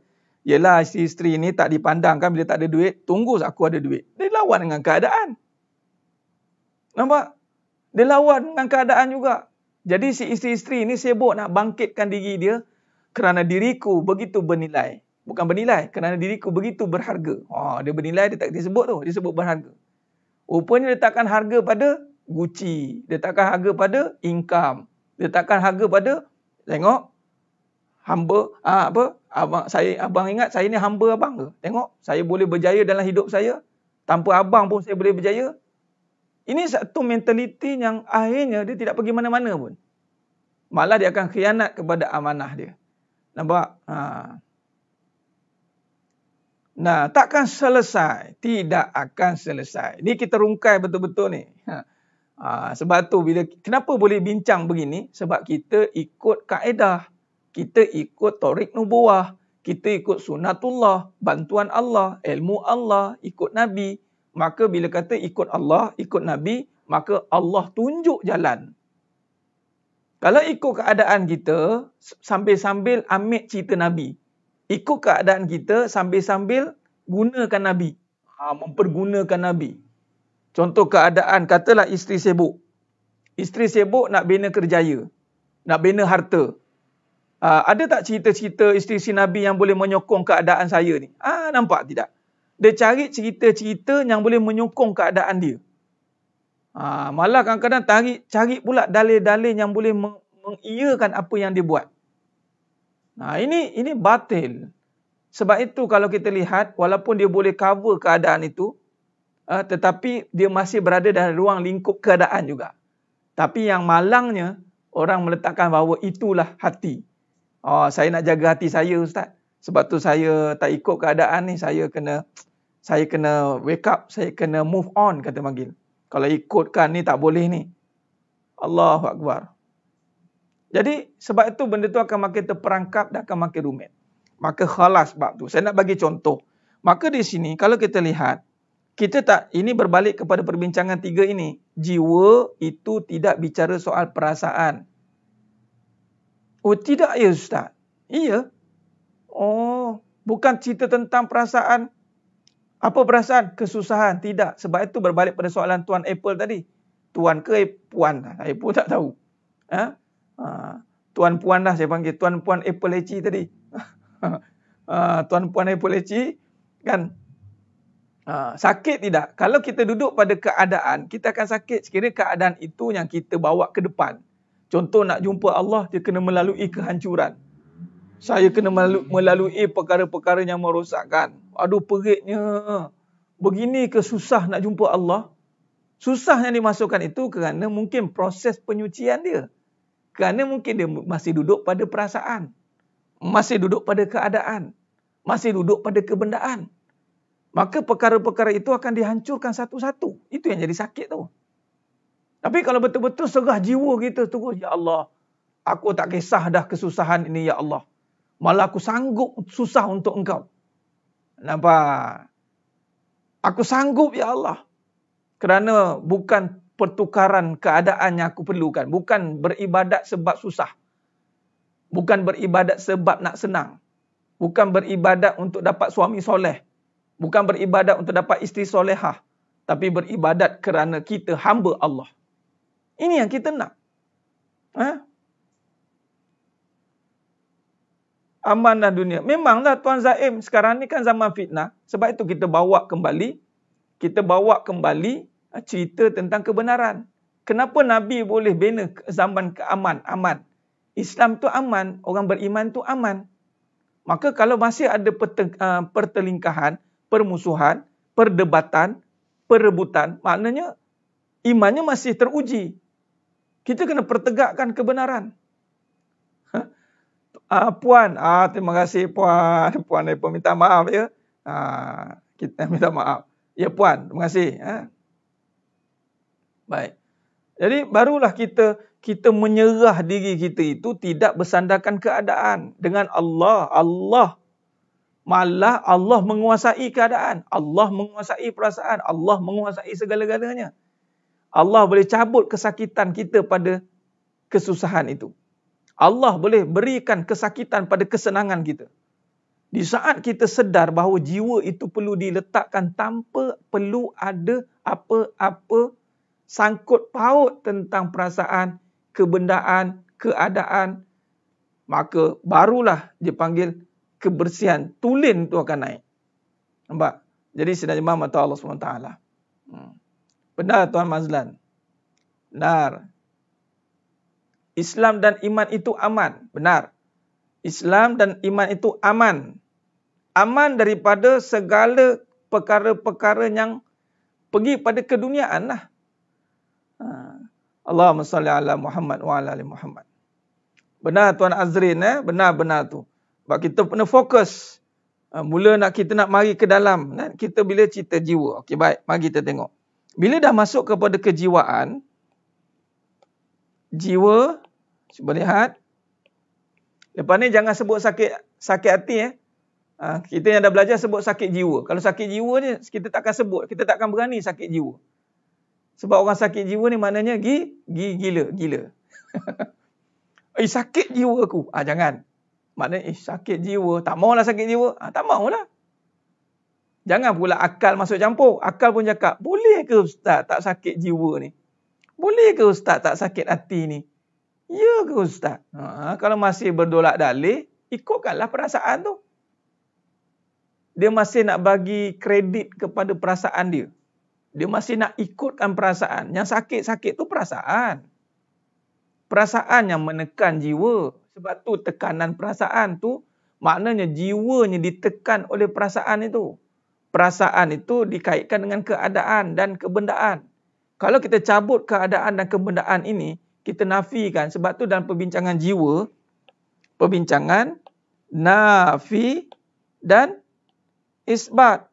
Yelah, isteri ni tak dipandangkan bila tak ada duit, tunggu aku ada duit. Dia lawan dengan keadaan. Nampak? Dia lawan dengan keadaan juga. Jadi si isteri-isteri ni sibuk nak bangkitkan diri dia kerana diriku begitu bernilai. Bukan bernilai, kerana diriku begitu berharga. Dia bernilai, dia tak disebut tu, dia sebut berharga. Rupanya dia takkan harga pada Gucci, dia takkan harga pada income, dia takkan harga pada, tengok, hamba, abang ingat saya ni hamba abang ke? Tengok, saya boleh berjaya dalam hidup saya, tanpa abang pun saya boleh berjaya. Ini satu mentaliti yang akhirnya dia tidak pergi mana-mana pun. Malah dia akan khianat kepada amanah dia. Nampak? Nah, takkan selesai. Tidak akan selesai. Ini kita rungkai betul-betul ni. Sebab tu kenapa boleh bincang begini? Sebab kita ikut kaedah. Kita ikut Thariq Nubuwah. Kita ikut sunnatullah, bantuan Allah, ilmu Allah, ikut Nabi. Maka bila kata ikut Allah, ikut Nabi, maka Allah tunjuk jalan. Kalau ikut keadaan kita, sambil-sambil ambil cerita Nabi. Ikut keadaan kita, sambil-sambil gunakan Nabi. Mempergunakan Nabi. Contoh keadaan, katalah isteri sibuk. Isteri sibuk nak bina kerjaya. Nak bina harta. Ada tak cerita-cerita isteri Nabi yang boleh menyokong keadaan saya ni? Nampak tidak? Dia cari cerita-cerita yang boleh menyokong keadaan dia. Malah kadang-kadang cari pula dalil-dalil yang boleh mengiyakan apa yang dia buat. Ini batil. Sebab itu kalau kita lihat, walaupun dia boleh cover keadaan itu, tetapi dia masih berada dalam ruang lingkup keadaan juga. Tapi yang malangnya, orang meletakkan bahawa itulah hati. Saya nak jaga hati saya, Ustaz. Sebab tu saya tak ikut keadaan ni, saya kena wake up, saya kena move on, kata panggil. Kalau ikutkan ni tak boleh ni. Allahu Akbar. Jadi sebab itu benda tu akan makin terperangkap dan akan makin rumit. Maka khalas bab tu. Saya nak bagi contoh. Maka di sini kalau kita lihat, ini berbalik kepada perbincangan 3 ini. Jiwa itu tidak bicara soal perasaan. Oh tidak ya Ustaz? Iya. Oh, bukan cerita tentang perasaan. Apa perasaan? Kesusahan. Tidak. Sebab itu berbalik pada soalan Tuan Apple tadi. Tuan ke Puan? Saya pun tak tahu. Tuan Puan lah saya panggil. Tuan Puan Apple Leci tadi. Tuan Puan Apple Leci. Kan? Sakit tidak? Kalau kita duduk pada keadaan, kita akan sakit sekiranya keadaan itu yang kita bawa ke depan. Contoh nak jumpa Allah, dia kena melalui kehancuran. Saya kena melalui perkara-perkara yang merosakkan. Aduh peritnya. Begini ke susah nak jumpa Allah? Susah yang dimasukkan itu kerana mungkin proses penyucian dia. Kerana mungkin dia masih duduk pada perasaan. Masih duduk pada keadaan. Masih duduk pada kebendaan. Maka perkara-perkara itu akan dihancurkan satu-satu. Itu yang jadi sakit tu. Tapi kalau betul-betul serah jiwa kita terus, ya Allah, aku tak kisah dah kesusahan ini, ya Allah. Malah aku sanggup susah untuk engkau. Nampak? Aku sanggup, ya Allah. Kerana bukan pertukaran keadaan yang aku perlukan. Bukan beribadat sebab susah. Bukan beribadat sebab nak senang. Bukan beribadat untuk dapat suami soleh. Bukan beribadat untuk dapat isteri solehah. Tapi beribadat kerana kita hamba Allah. Ini yang kita nak. Amanah dunia. Memanglah Tuan Zaim, sekarang ni kan zaman fitnah. Sebab itu kita bawa kembali cerita tentang kebenaran. Kenapa Nabi boleh bina zaman aman? Islam tu aman, orang beriman tu aman. Maka kalau masih ada pertelingkahan, permusuhan, perdebatan, perebutan, maknanya imannya masih teruji. Kita kena pertegakkan kebenaran. Puan, terima kasih Puan. Puan pun minta maaf ya. Kita minta maaf. Ya Puan, terima kasih. Baik. Jadi barulah kita menyerah diri kita itu tidak bersandarkan keadaan dengan Allah. Malah Allah menguasai keadaan. Allah menguasai perasaan. Allah menguasai segala-galanya. Allah boleh cabut kesakitan kita pada kesusahan itu. Allah boleh berikan kesakitan pada kesenangan kita. Di saat kita sedar bahawa jiwa itu perlu diletakkan tanpa perlu ada apa-apa sangkut paut tentang perasaan, kebendaan, keadaan, maka barulah dipanggil kebersihan. Tulen itu akan naik. Nampak? Jadi sebenarnya mata Allah SWT. Benar Tuan Mazlan. Benar. Islam dan iman itu aman. Benar. Islam dan iman itu aman. Aman daripada segala perkara-perkara yang pergi pada keduniaan lah. Allahumma salli ala Muhammad wa ala ali Muhammad. Benar Tuan Azrin, benar-benar tu. Sebab kita kena fokus. Mula kita nak mari ke dalam. Kita bila cerita jiwa. Okey, baik. Mari kita tengok. Bila dah masuk kepada kejiwaan, jiwa, cuba lihat. Lepas ni jangan sebut sakit hati. Kita yang dah belajar sebut sakit jiwa. Kalau sakit jiwa ni, kita takkan sebut. Kita takkan berani sakit jiwa. Sebab orang sakit jiwa ni maknanya gila. Sakit jiwa aku. Jangan. Maknanya sakit jiwa. Tak maulah sakit jiwa. Tak maulah. Jangan pula akal masuk campur. Akal pun cakap, boleh ke ustaz tak sakit jiwa ni? Boleh ke ustaz tak sakit hati ni? Ya ke ustaz? Kalau masih berdolak dalih, ikutkanlah perasaan tu. Dia masih nak bagi kredit kepada perasaan dia. Dia masih nak ikutkan perasaan. Yang sakit-sakit tu perasaan. Perasaan yang menekan jiwa. Sebab tu tekanan perasaan tu, maknanya jiwanya ditekan oleh perasaan itu. Perasaan itu dikaitkan dengan keadaan dan kebendaan. Kalau kita cabut keadaan dan kebendaan ini, kita nafikan. Sebab tu dalam perbincangan jiwa, perbincangan nafi dan isbat.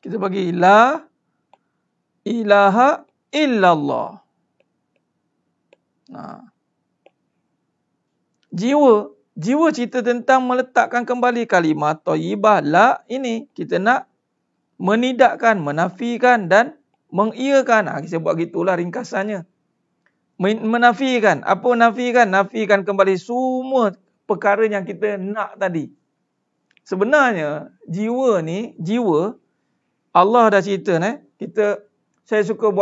Kita bagi la ilaha illallah. Jiwa cerita tentang meletakkan kembali kalimah thayyibah la ini. Kita nak menidakkan, menafikan dan mengiyakan. Kita buat gitulah ringkasannya. Menafikan. Apa menafikan? Nafikan kembali semua perkara yang kita nak tadi. Sebenarnya jiwa ni, Allah dah cerita saya suka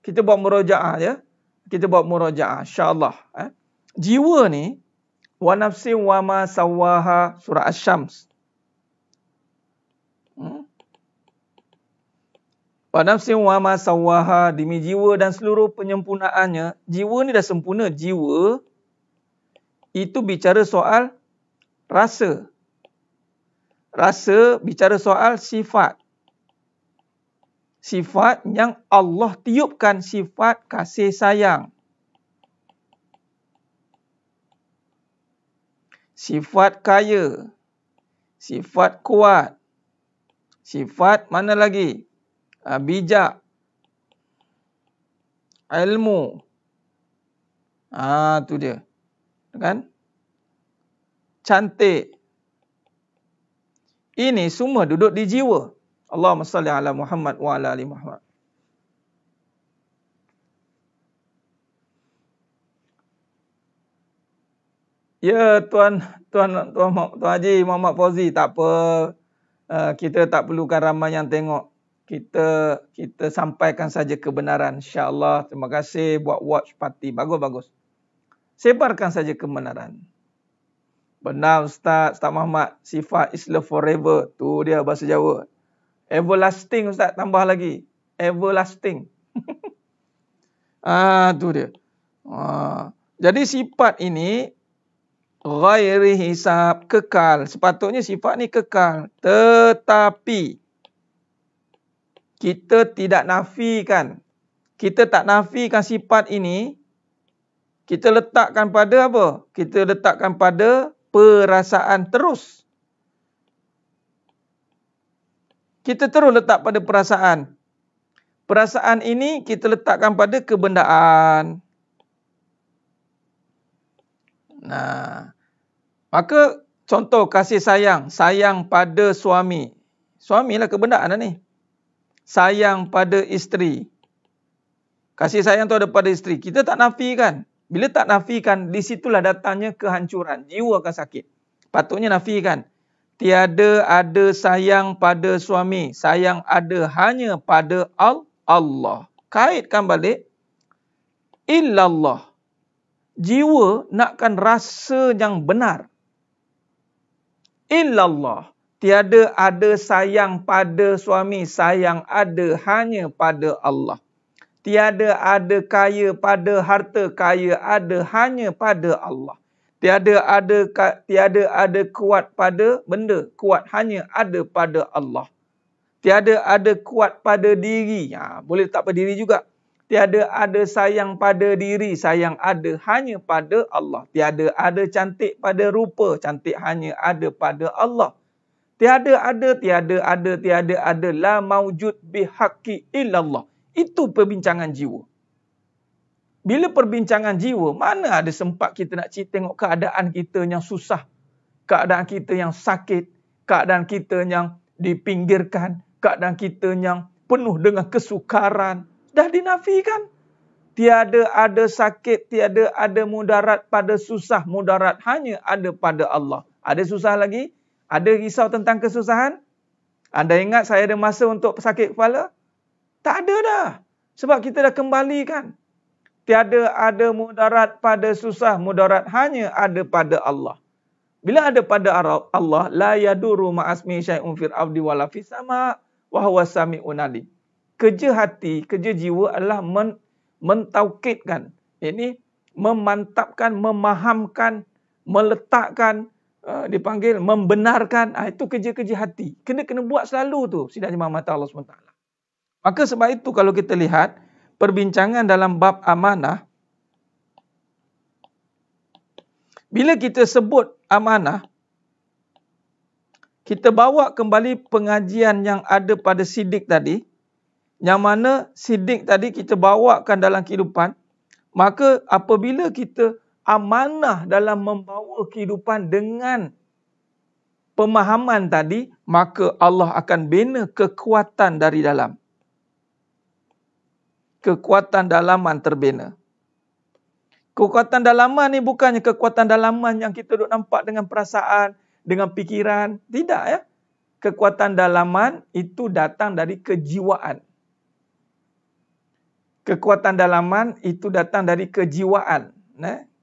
kita buat murojaah ya. Kita buat murojaah insya-Allah. Jiwa ni wa nafsin wa ma sawaha, surah Asy-Syams. Wa nafsin wa ma sawaha, demi jiwa dan seluruh penyempurnaannya. Jiwa ni dah sempurna. Jiwa itu bicara soal rasa. Rasa bicara soal sifat. Sifat yang Allah tiupkan, sifat kasih sayang. Sifat kaya. Sifat kuat. Sifat mana lagi? Bijak. Ilmu. Tu dia. Kan? Cantik. Ini semua duduk di jiwa. Allahumma salli ala Muhammad wa ala ali Muhammad. Ya Tuan Haji Muhammad Fauzi, tak apa. Kita tak perlukan ramai yang tengok. Kita sampaikan saja kebenaran. InsyaAllah. Terima kasih buat watch party. Bagus-bagus. Sebarkan saja kebenaran. Benar Ustaz Muhammad. Sifat is love forever. Tu dia bahasa Jawa. Everlasting Ustaz, tambah lagi. Everlasting. Tu dia. Jadi sifat ini ghairi hisab, kekal. Sepatutnya sifat ni kekal. Tetapi kita tidak nafikan. Kita tak nafikan sifat ini. Kita letakkan pada apa? Kita letakkan pada perasaan terus. Kita terus letak pada perasaan. Perasaan ini kita letakkan pada kebendaan. Maka contoh kasih sayang. Sayang pada suami. Suami lah kebendaan ni. Sayang pada isteri. Kasih sayang tu ada pada isteri. Kita tak nafikan. Bila tak nafikan, di situlah datangnya kehancuran. Jiwa akan sakit. Patutnya nafikan. Tiada ada sayang pada suami. Sayang ada hanya pada Allah. Kaitkan balik. Illallah. Jiwa nakkan rasa yang benar. Illallah. Tiada ada sayang pada suami. Sayang ada hanya pada Allah. Tiada ada kaya pada harta. Kaya ada hanya pada Allah. Tiada ada kuat pada benda. Kuat hanya ada pada Allah. Tiada ada kuat pada diri. Boleh tak pada diri juga. Tiada ada sayang pada diri. Sayang ada hanya pada Allah. Tiada ada cantik pada rupa. Cantik hanya ada pada Allah. Tiada ada. La maujud bihaqqi illallah. Itu perbincangan jiwa. Bila perbincangan jiwa, mana ada sempat kita nak tengok keadaan kita yang susah. Keadaan kita yang sakit. Keadaan kita yang dipinggirkan. Keadaan kita yang penuh dengan kesukaran. Dah dinafikan. Tiada ada sakit, tiada ada mudarat pada susah. Mudarat hanya ada pada Allah. Ada susah lagi? Ada risau tentang kesusahan? Anda ingat saya ada masa untuk sakit kepala? Tak ada dah. Sebab kita dah kembalikan. Tiada ada mudarat pada susah. Mudarat hanya ada pada Allah. Bila ada pada Allah, la yaduru ma'asmi syai'un fil ardi wala fis sama' wa huwas sami'un alim. Kerja hati, kerja jiwa adalah mentaukidkan. Ini memantapkan, memahamkan, meletakkan, dipanggil membenarkan. Itu kerja-kerja hati. Kena buat selalu tu. Sidang jemaah mata Allah SWT. Maka sebab itu kalau kita lihat perbincangan dalam bab amanah, bila kita sebut amanah, kita bawa kembali pengajian yang ada pada sidik tadi, yang mana sidik tadi kita bawakan dalam kehidupan, maka apabila kita amanah dalam membawa kehidupan dengan pemahaman tadi, maka Allah akan bina kekuatan dari dalam. Kekuatan dalaman terbina. Kekuatan dalaman ni bukannya kekuatan dalaman yang kita duk nampak dengan perasaan, dengan fikiran. Tidak ya. Kekuatan dalaman itu datang dari kejiwaan. Kekuatan dalaman itu datang dari kejiwaan.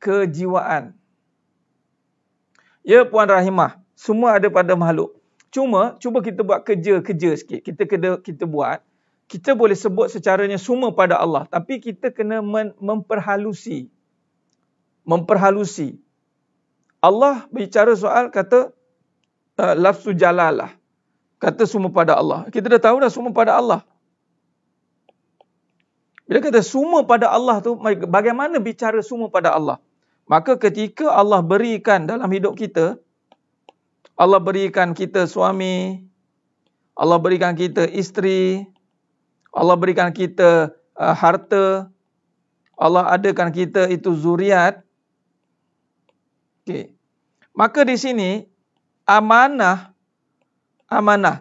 Kejiwaan. Ya Puan Rahimah, semua ada pada makhluk. Cuba kita buat kerja sikit. Kita buat. Kita boleh sebut secaranya semua pada Allah. Tapi kita kena memperhalusi. Allah bicara soal kata lafzu jalalah. Kata semua pada Allah. Kita dah tahu dah semua pada Allah. Bila kata semua pada Allah tu, bagaimana bicara semua pada Allah? Maka ketika Allah berikan dalam hidup kita, Allah berikan kita suami, Allah berikan kita isteri, Allah berikan kita harta, Allah adakan kita itu zuriat. Okey. Maka di sini amanah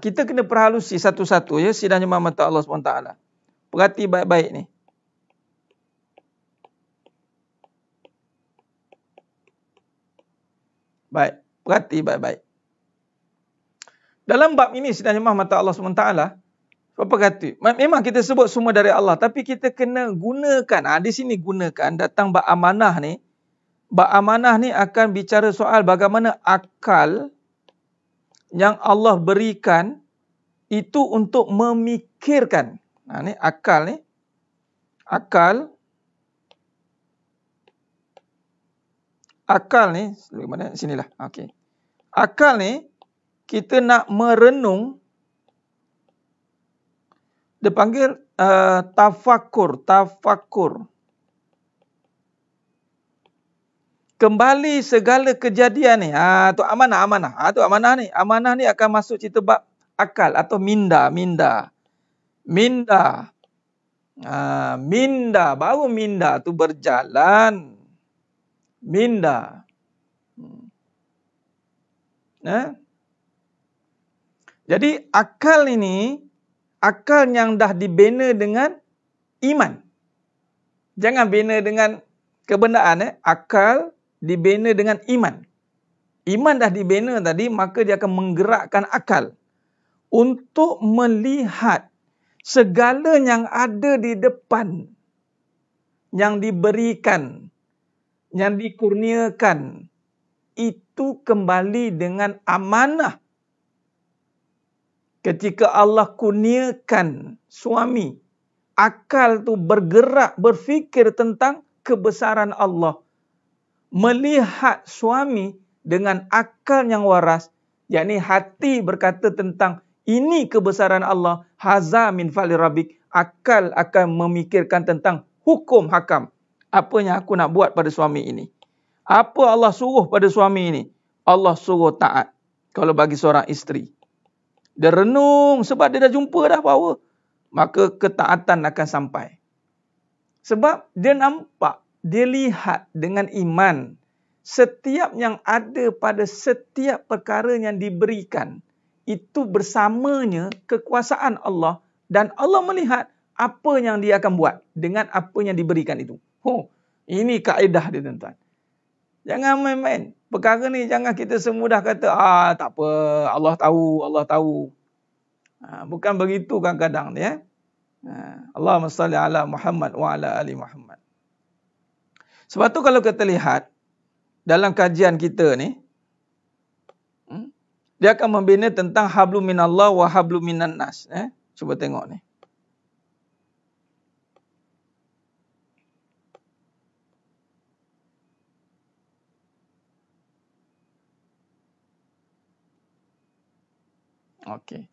kita kena perhalusi satu-satu ya, sidang jemaah mata Allah SWT. Perhati baik-baik ni. Baik, perhati baik-baik. Dalam bab ini sidang jemaah mata Allah SWT, apa kata? Memang kita sebut semua dari Allah, tapi kita kena gunakan. Di sini gunakan datang bab amanah ni. Bab amanah ni akan bicara soal bagaimana akal yang Allah berikan itu untuk memikirkan. Ni akal ni. Akal ni, mana sinilah. Okey. Akal ni kita nak merenung, dia panggil tafakur. Kembali segala kejadian ni. Tu amanah. Tu amanah ni. Amanah ni akan masuk cerita bab akal atau minda. Baru minda tu berjalan. Minda. Jadi akal ini, akal yang dah dibina dengan iman. Jangan bina dengan kebendaan. Akal dibina dengan iman. Iman dah dibina tadi, maka dia akan menggerakkan akal untuk melihat segala yang ada di depan, yang diberikan, yang dikurniakan, itu kembali dengan amanah. Ketika Allah kurniakan suami, akal tu bergerak, berfikir tentang kebesaran Allah. Melihat suami dengan akal yang waras, yakni hati berkata tentang ini kebesaran Allah, haza min fali rabbik, akal akan memikirkan tentang hukum hakam. Apa yang aku nak buat pada suami ini? Apa Allah suruh pada suami ini? Allah suruh taat. Kalau bagi seorang isteri, dia renung sebab dia dah jumpa dah power, maka ketaatan akan sampai. Sebab dia nampak, dia lihat dengan iman setiap yang ada pada setiap perkara yang diberikan itu bersamanya kekuasaan Allah, dan Allah melihat apa yang dia akan buat dengan apa yang diberikan itu. Ini kaedah dia, tuan-tuan. Jangan main-main. Perkara ni jangan kita semudah kata, tak apa, Allah tahu, Allah tahu. Bukan begitu kadang-kadang ya. Allahumma salli ala Muhammad wa ala ali Muhammad. Sebab tu kalau kita lihat dalam kajian kita ni, dia akan membina tentang hablum minallah wa hablum minan nas. Cuba tengok ni. Okey.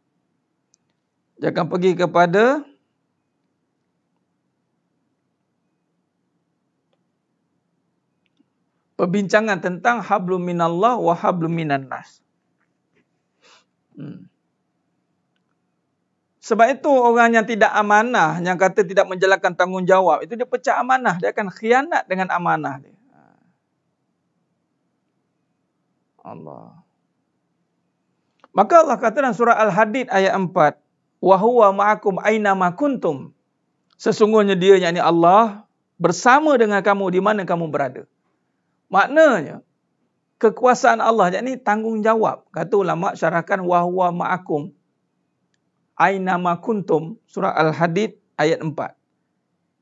Dia akan pergi kepada perbincangan tentang hablum minallah wa hablum minan nas. Sebab itu orang yang tidak amanah, yang kata tidak menjalankan tanggungjawab, itu dia pecah amanah. Dia akan khianat dengan amanah dia. Allah. Maka Allah kata dalam surah Al-Hadid ayat 4, wa huwa ma'akum aina ma kuntum. Sesungguhnya dia, yakni Allah, bersama dengan kamu di mana kamu berada. Maknanya kekuasaan Allah, yakni tanggungjawab. Kata ulama syarahkan wa huwa ma'akum aina ma kuntum, surah Al-Hadid ayat 4.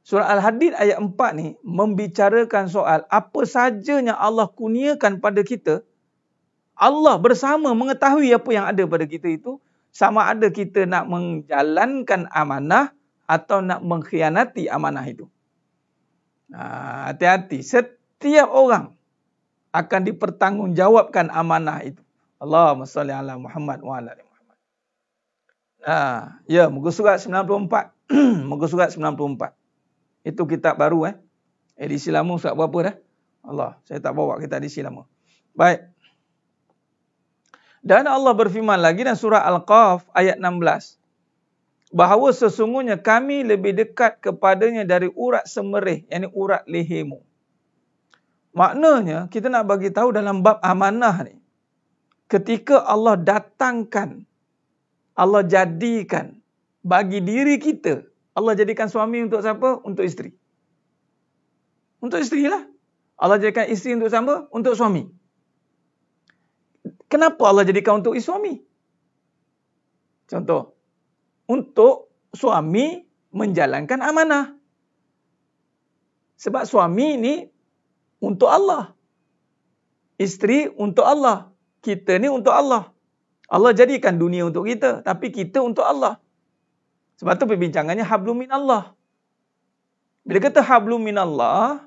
Surah Al-Hadid ayat 4 ni membicarakan soal apa saja yang Allah kurniakan pada kita. Allah bersama mengetahui apa yang ada pada kita itu, sama ada kita nak menjalankan amanah atau nak mengkhianati amanah itu. Hati-hati, setiap orang akan dipertanggungjawabkan amanah itu. Allahumma salli ala Muhammad wa ala ali Muhammad. Ya, muka surat 94. Muka surat 94. Itu kitab baru edisi lama surat berapa dah? Allah, saya tak bawa kitab edisi lama. Baik. Dan Allah berfirman lagi dalam surah Al-Qaf ayat 16. Bahawa sesungguhnya kami lebih dekat kepadanya dari urat semerih, yakni urat lehermu. Maknanya kita nak bagi tahu dalam bab amanah ni, ketika Allah datangkan, Allah jadikan bagi diri kita, Allah jadikan suami untuk siapa? Untuk isteri. Untuk isteri lah. Allah jadikan isteri untuk siapa? Untuk suami. Kenapa Allah jadikan untuk suami? Contoh, untuk suami menjalankan amanah. Sebab suami ni untuk Allah. Isteri untuk Allah. Kita ni untuk Allah. Allah jadikan dunia untuk kita, tapi kita untuk Allah. Sebab tu perbincangannya hablum minallah. Bila kata hablum minallah,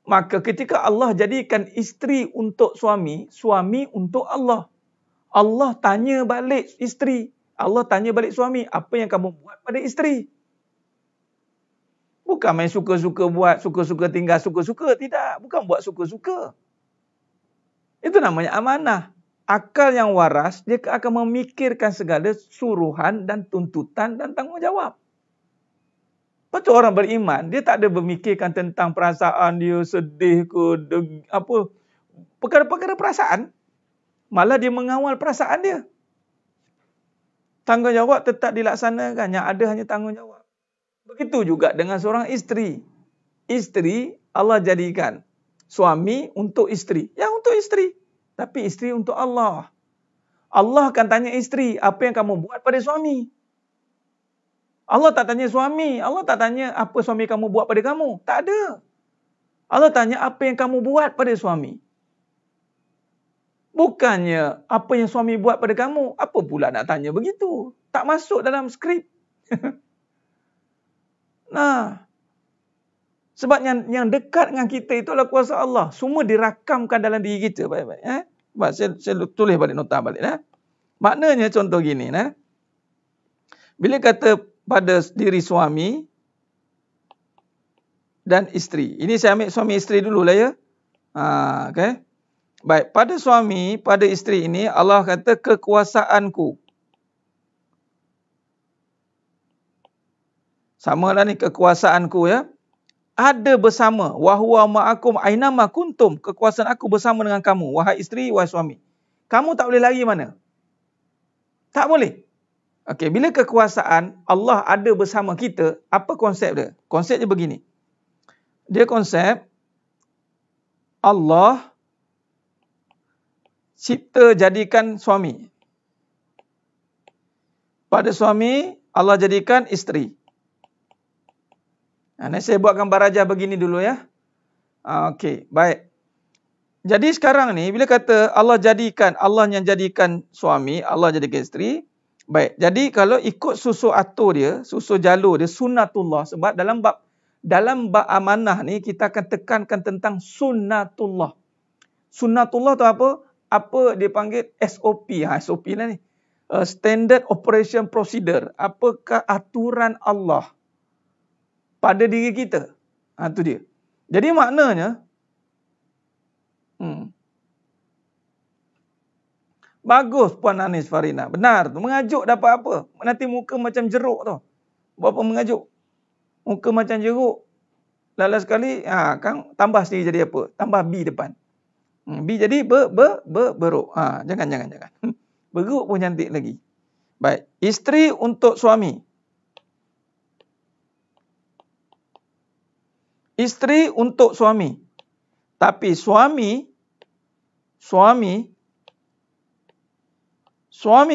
maka ketika Allah jadikan isteri untuk suami, suami untuk Allah. Allah tanya balik isteri. Allah tanya balik suami, apa yang kamu buat pada isteri? Bukan main suka-suka buat, suka-suka tinggal, suka-suka. Tidak, bukan buat suka-suka. Itu namanya amanah. Akal yang waras, dia akan memikirkan segala suruhan dan tuntutan dan tanggungjawab. Betul, orang beriman, dia tak ada memikirkan tentang perasaan dia sedih ke, perkara-perkara perasaan. Malah dia mengawal perasaan dia. Tanggungjawab tetap dilaksanakan, yang ada hanya tanggungjawab. Begitu juga dengan seorang isteri. Isteri Allah jadikan suami untuk isteri. Ya, untuk isteri. Tapi isteri untuk Allah. Allah akan tanya isteri, apa yang kamu buat pada suami? Allah tak tanya suami. Allah tak tanya apa suami kamu buat pada kamu. Tak ada. Allah tanya apa yang kamu buat pada suami. Bukannya apa yang suami buat pada kamu. Apa pula nak tanya begitu? Tak masuk dalam skrip. Nah, sebab yang dekat dengan kita itu adalah kuasa Allah. Semua dirakamkan dalam diri kita. Baik-baik. Saya tulis balik, nota balik. Maknanya contoh gini. Bila kata pada diri suami dan isteri. Ini saya ambil suami isteri dulu lah ya. Okay. Baik, pada suami, pada isteri ini Allah kata kekuasaanku. Sama lah ni kekuasaanku ya. Ada bersama. Wahuwa ma'akum ainama kuntum. Kekuasaan aku bersama dengan kamu. Wahai isteri, wahai suami. Kamu tak boleh lari mana? Tak boleh. Okey, bila kekuasaan Allah ada bersama kita, apa konsep dia? Konsep dia begini. Dia konsep Allah cipta jadikan suami. Pada suami, Allah jadikan isteri. Nah, saya buat gambar rajah begini dulu ya. Okey, baik. Jadi sekarang ni, bila kata Allah yang jadikan suami, Allah jadikan isteri. Baik, jadi kalau ikut susun atur dia, susun jalur dia, sunnatullah. Sebab dalam bab amanah ni, kita akan tekankan tentang sunnatullah. Sunnatullah tu apa? Apa dia panggil SOP. SOP lah ni. Standard Operation Procedure. Apakah aturan Allah pada diri kita? Itu dia. Jadi maknanya, bagus Puan Anis Farina. Benar tu. Mengajuk dapat apa? Nanti muka macam jeruk tu. Berapa mengajuk? Muka macam jeruk. Lala sekali, kan tambah sendiri jadi apa? Tambah B depan. B jadi beruk. Jangan. Beruk pun cantik lagi. Baik. Isteri untuk suami. Isteri untuk suami. Tapi suami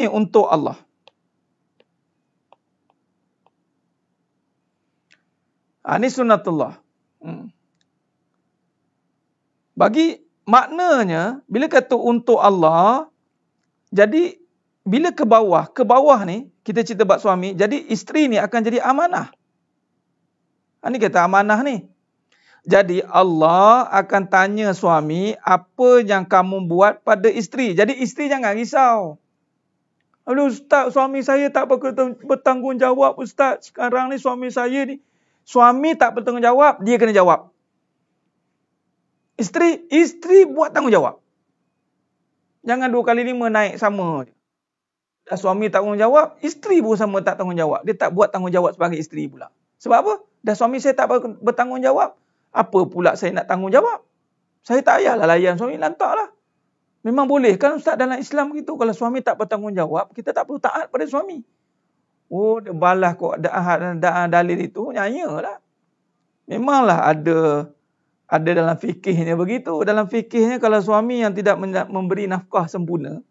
untuk Allah. Ini sunnatullah. Bagi maknanya, bila kata untuk Allah, jadi bila ke bawah ni, kita cerita bab suami, jadi isteri ni akan jadi amanah. Ini kata amanah ni. Jadi Allah akan tanya suami, apa yang kamu buat pada isteri. Jadi isteri jangan risau. Ustaz, suami saya tak bertanggungjawab Ustaz. Sekarang ni suami saya ni. Suami tak bertanggungjawab, dia kena jawab. Isteri buat tanggungjawab. Jangan 2 kali 5 naik sama. Dah suami tak tanggungjawab, isteri pun sama tak tanggungjawab. Dia tak buat tanggungjawab sebagai isteri pula. Sebab apa? Dah suami saya tak bertanggungjawab. Apa pula saya nak tanggungjawab? Saya tak payahlah layan suami, lantaklah. Memang boleh kan Ustaz dalam Islam begitu. Kalau suami tak bertanggungjawab, kita tak perlu taat pada suami. Oh, dia balas kok dalil itu, nyanyalah. Memanglah ada dalam fikihnya begitu. Dalam fikihnya kalau suami yang tidak memberi nafkah sempurna,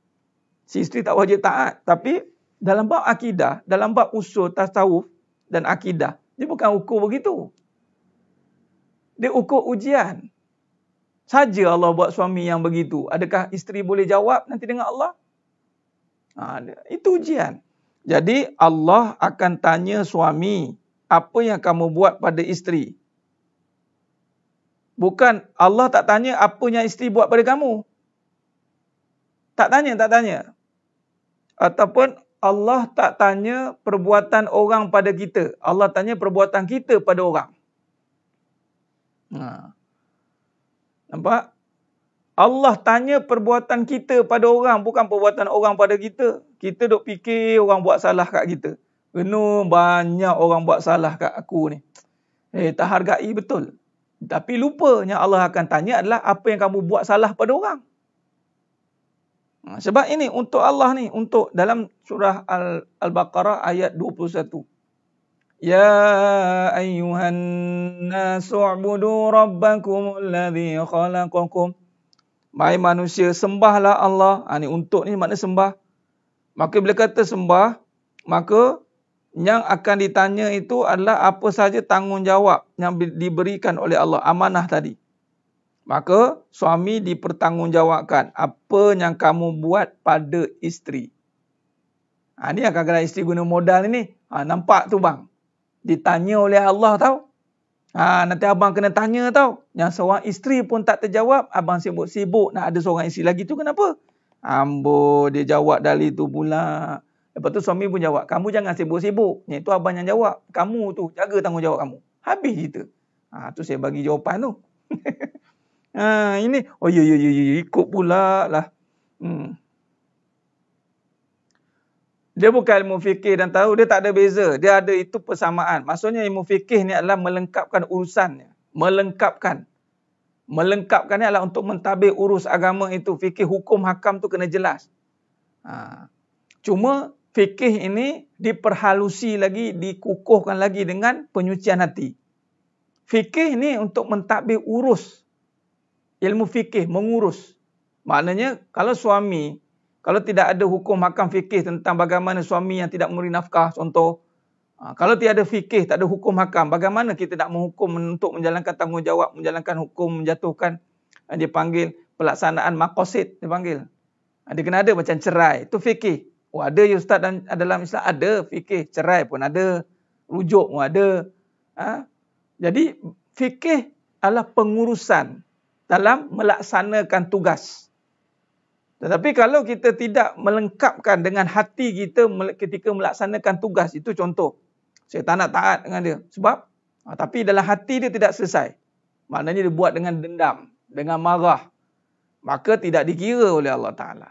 si isteri tak wajib taat. Tapi dalam bab akidah, dalam bab usul tasawuf dan akidah, dia bukan ukur begitu. Dia ukur ujian. Saja Allah buat suami yang begitu. Adakah isteri boleh jawab nanti dengan Allah? Itu ujian. Jadi Allah akan tanya suami, apa yang kamu buat pada isteri? Bukan Allah tak tanya apa yang isteri buat pada kamu. Tak tanya. Ataupun Allah tak tanya perbuatan orang pada kita. Allah tanya perbuatan kita pada orang. Nampak? Allah tanya perbuatan kita pada orang, bukan perbuatan orang pada kita. Kita duk fikir orang buat salah kat kita. Banyak orang buat salah kat aku ni. Tak hargai betul. Tapi lupanya Allah akan tanya adalah apa yang kamu buat salah pada orang. Sebab ini untuk Allah ni, untuk dalam surah Al-Baqarah ayat 21. Ya ayyuhan nasu u'budu rabbakumul ladzi khalaqakum. Hai manusia, sembahlah Allah. Ni untuk ni makna sembah. Maka bila kata sembah, maka yang akan ditanya itu adalah apa saja tanggungjawab yang diberikan oleh Allah, amanah tadi. Maka suami dipertanggungjawabkan apa yang kamu buat pada isteri. Ni yang kadang-kadang isteri guna modal ni. Nampak tu bang. Ditanya oleh Allah tau. Nanti abang kena tanya tau. Yang seorang isteri pun tak terjawab, abang sibuk-sibuk nak ada seorang isteri lagi tu kenapa? Ambo dia jawab dari tu pula. Lepas tu suami pun jawab, kamu jangan sibuk-sibuk. Yang tu abang yang jawab. Kamu tu jaga tanggungjawab kamu. Habis cerita. Tu saya bagi jawapan tu. Ini ikut pula lah. Dia bukan ilmu fikih dan tahu, dia tak ada beza. Dia ada itu persamaan. Maksudnya ilmu fikih ni adalah melengkapkan urusannya. Melengkapkan ni adalah untuk mentadbir urus agama itu. Fikih hukum hakam tu kena jelas. Cuma fikih ini diperhalusi lagi, dikukuhkan lagi dengan penyucian hati. Fikih ni untuk mentadbir urus. Ilmu fikih, mengurus. Maknanya, kalau suami, kalau tidak ada hukum hakam fikih tentang bagaimana suami yang tidak memberi nafkah, contoh, kalau tiada fikih, tak ada hukum hakam, bagaimana kita nak menghukum untuk menjalankan tanggungjawab, menjalankan hukum, menjatuhkan, dia panggil pelaksanaan maqasid, dia panggil. Dia kena ada macam cerai, itu fikih. Oh, ada ya Ustaz dalam Islam, ada fikih, cerai pun ada, rujuk pun ada. Jadi, fikih adalah pengurusan dalam melaksanakan tugas. Tetapi kalau kita tidak melengkapkan dengan hati kita ketika melaksanakan tugas, itu contoh. Saya tak nak taat dengan dia. Sebab, tapi dalam hati dia tidak selesai. Maknanya dia buat dengan dendam, dengan marah. Maka tidak dikira oleh Allah Ta'ala.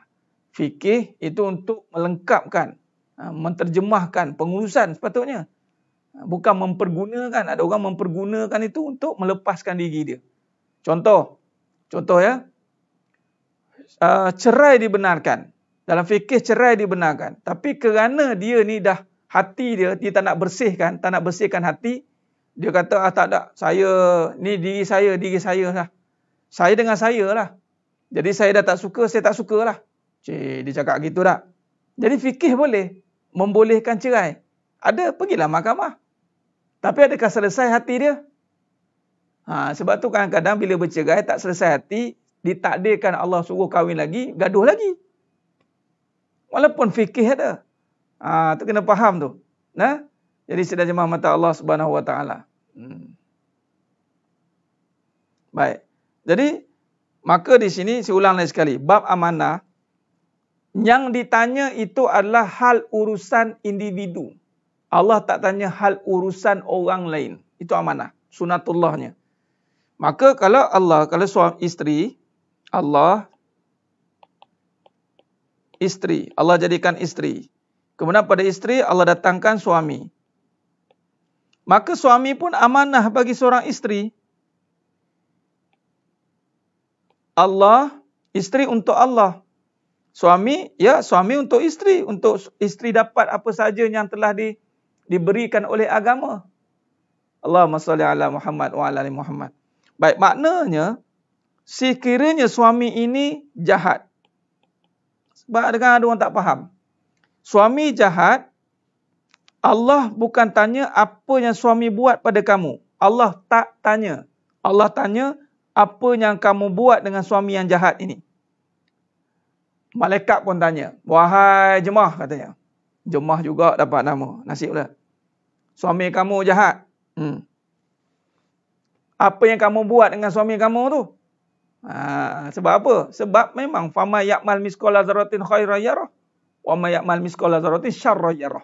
Fikih itu untuk melengkapkan, menterjemahkan pengurusan sepatutnya. Bukan mempergunakan. Ada orang mempergunakan itu untuk melepaskan diri dia. Contoh ya, cerai dibenarkan. Dalam fikih cerai dibenarkan. Tapi kerana dia ni dah hati dia tak nak bersihkan hati, dia kata tak ada, saya ni diri saya lah. Saya dengan saya lah. Jadi saya dah tak suka, saya tak suka lah. Dia cakap gitu tak? Jadi fikih boleh membolehkan cerai. Ada, pergilah mahkamah. Tapi adakah selesai hati dia? Sebab tu kadang-kadang bila bercerai tak selesai hati, ditakdirkan Allah suruh kahwin lagi, gaduh lagi. Walaupun fikih ada. Tu kena faham tu. Jadi sedang jemaah mata Allah Subhanahu Wa Taala. Baik. Jadi maka di sini saya ulang lagi sekali, bab amanah yang ditanya itu adalah hal urusan individu. Allah tak tanya hal urusan orang lain. Itu amanah, sunatullahnya. Maka kalau suami isteri, Allah jadikan isteri. Kemudian pada isteri Allah datangkan suami. Maka suami pun amanah bagi seorang isteri. Allah, isteri untuk Allah. Suami untuk isteri. Untuk isteri dapat apa saja yang telah diberikan oleh agama. Allahumma salli ala Muhammad wa ala ali Muhammad. Baik, maknanya, sekiranya suami ini jahat. Sebab ada orang tak faham. Suami jahat, Allah bukan tanya apa yang suami buat pada kamu. Allah tak tanya. Allah tanya apa yang kamu buat dengan suami yang jahat ini. Malaikat pun tanya. Wahai jemaah, katanya. Jemaah juga dapat nama. Nasib lah. Suami kamu jahat. Apa yang kamu buat dengan suami kamu tu? Sebab apa? Sebab memang fama ya'mal misqala dzarratin khairan yarah wa ma ya'mal misqala dzarratin syarran yarah.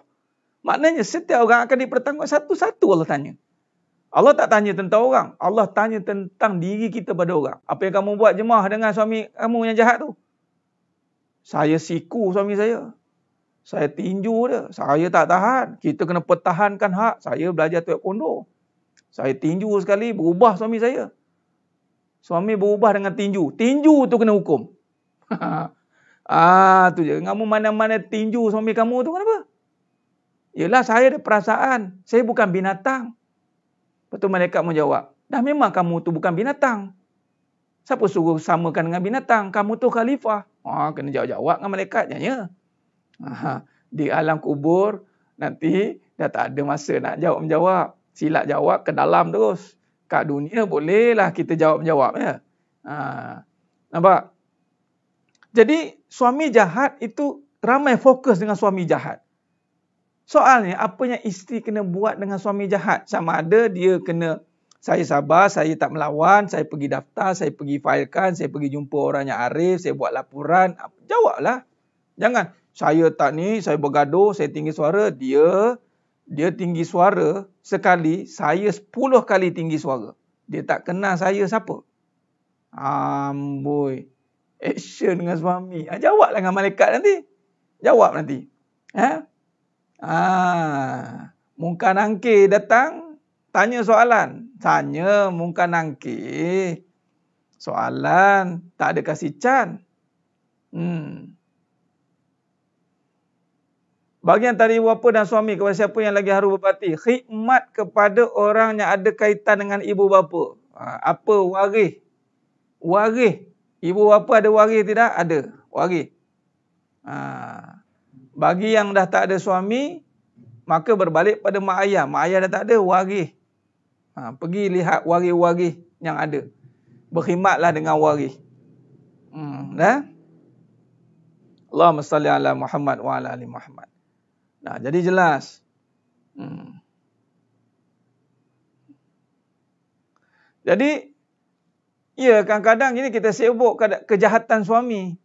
Maknanya setiap orang akan dipertanggungjawab satu-satu Allah tanya. Allah tak tanya tentang orang, Allah tanya tentang diri kita pada orang. Apa yang kamu buat jemaah dengan suami kamu yang jahat tu? Saya siku suami saya. Saya tinju dia. Saya tak tahan. Kita kena pertahankan hak. Saya belajar taekwondo. Saya tinju sekali, berubah suami saya. Suami berubah dengan tinju. Tinju tu kena hukum. Tu je. Kamu mana-mana tinju suami kamu tu kenapa? Yelah, saya ada perasaan. Saya bukan binatang. Lepas tu malaikat menjawab. Dah memang kamu tu bukan binatang. Siapa suruh samakan dengan binatang? Kamu tu khalifah. Kena jawab-jawab dengan malaikat. Ya. Di alam kubur, nanti dah tak ada masa nak jawab-menjawab. Silat jawab ke dalam terus. Kat dunia bolehlah kita jawab-menjawab. Ya. Nampak? Jadi, suami jahat itu ramai fokus dengan suami jahat. Soalnya, apa yang isteri kena buat dengan suami jahat? Sama ada dia kena, saya sabar, saya tak melawan, saya pergi daftar, saya pergi filekan, saya pergi jumpa orang yang arif, saya buat laporan. Jawablah. Jangan, saya tak ni, saya bergaduh, saya tinggi suara. Dia tinggi suara sekali, saya 10 kali tinggi suara. Dia tak kenal saya siapa. Amboi. Action dengan suami. Jawablah dengan malaikat nanti. Jawab nanti. Munkar Nakir datang, tanya soalan. Tanya Munkar Nakir. Soalan, tak ada kasih can. Bagi antara ibu bapa dan suami kepada siapa yang lagi haru berbakti, khidmat kepada orang yang ada kaitan dengan ibu bapa. Apa waris? Waris. Ibu bapa ada waris tidak? Ada. Waris. Bagi yang dah tak ada suami, maka berbalik pada mak ayah. Mak ayah dah tak ada, waris. Pergi lihat waris-waris yang ada. Berkhidmatlah dengan waris. Dah? Allahumma salli ala Muhammad wa ala ali Muhammad. Nah, jadi jelas. Jadi, ya kadang-kadang ini kita sibuk kejahatan suami.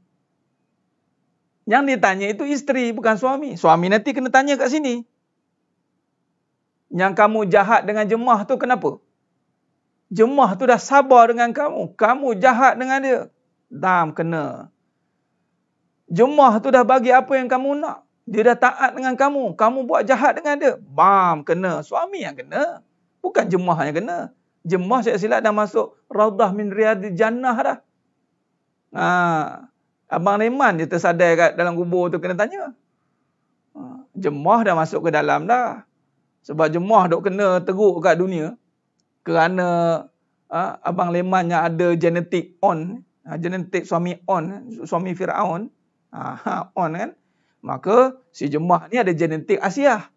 Yang ditanya itu isteri, bukan suami. Suami nanti kena tanya kat sini. Yang kamu jahat dengan jemaah tu kenapa? Jemaah tu dah sabar dengan kamu. Kamu jahat dengan dia. Dam, kena. Jemaah tu dah bagi apa yang kamu nak. Dia dah taat dengan kamu. Kamu buat jahat dengan dia. Bam, kena. Suami yang kena. Bukan jemaah yang kena. Jemaah saya silap dah masuk Raudah min Riyadil Jannah dah. Abang Leman je tersadai kat dalam kubur tu kena tanya. Jemaah dah masuk ke dalam dah. Sebab jemaah duk kena teruk kat dunia. Kerana Abang Leman yang ada genetik on. Genetik suami on. Suami Fir'aun. On kan. Maka si jemaah ni ada genetik Asia.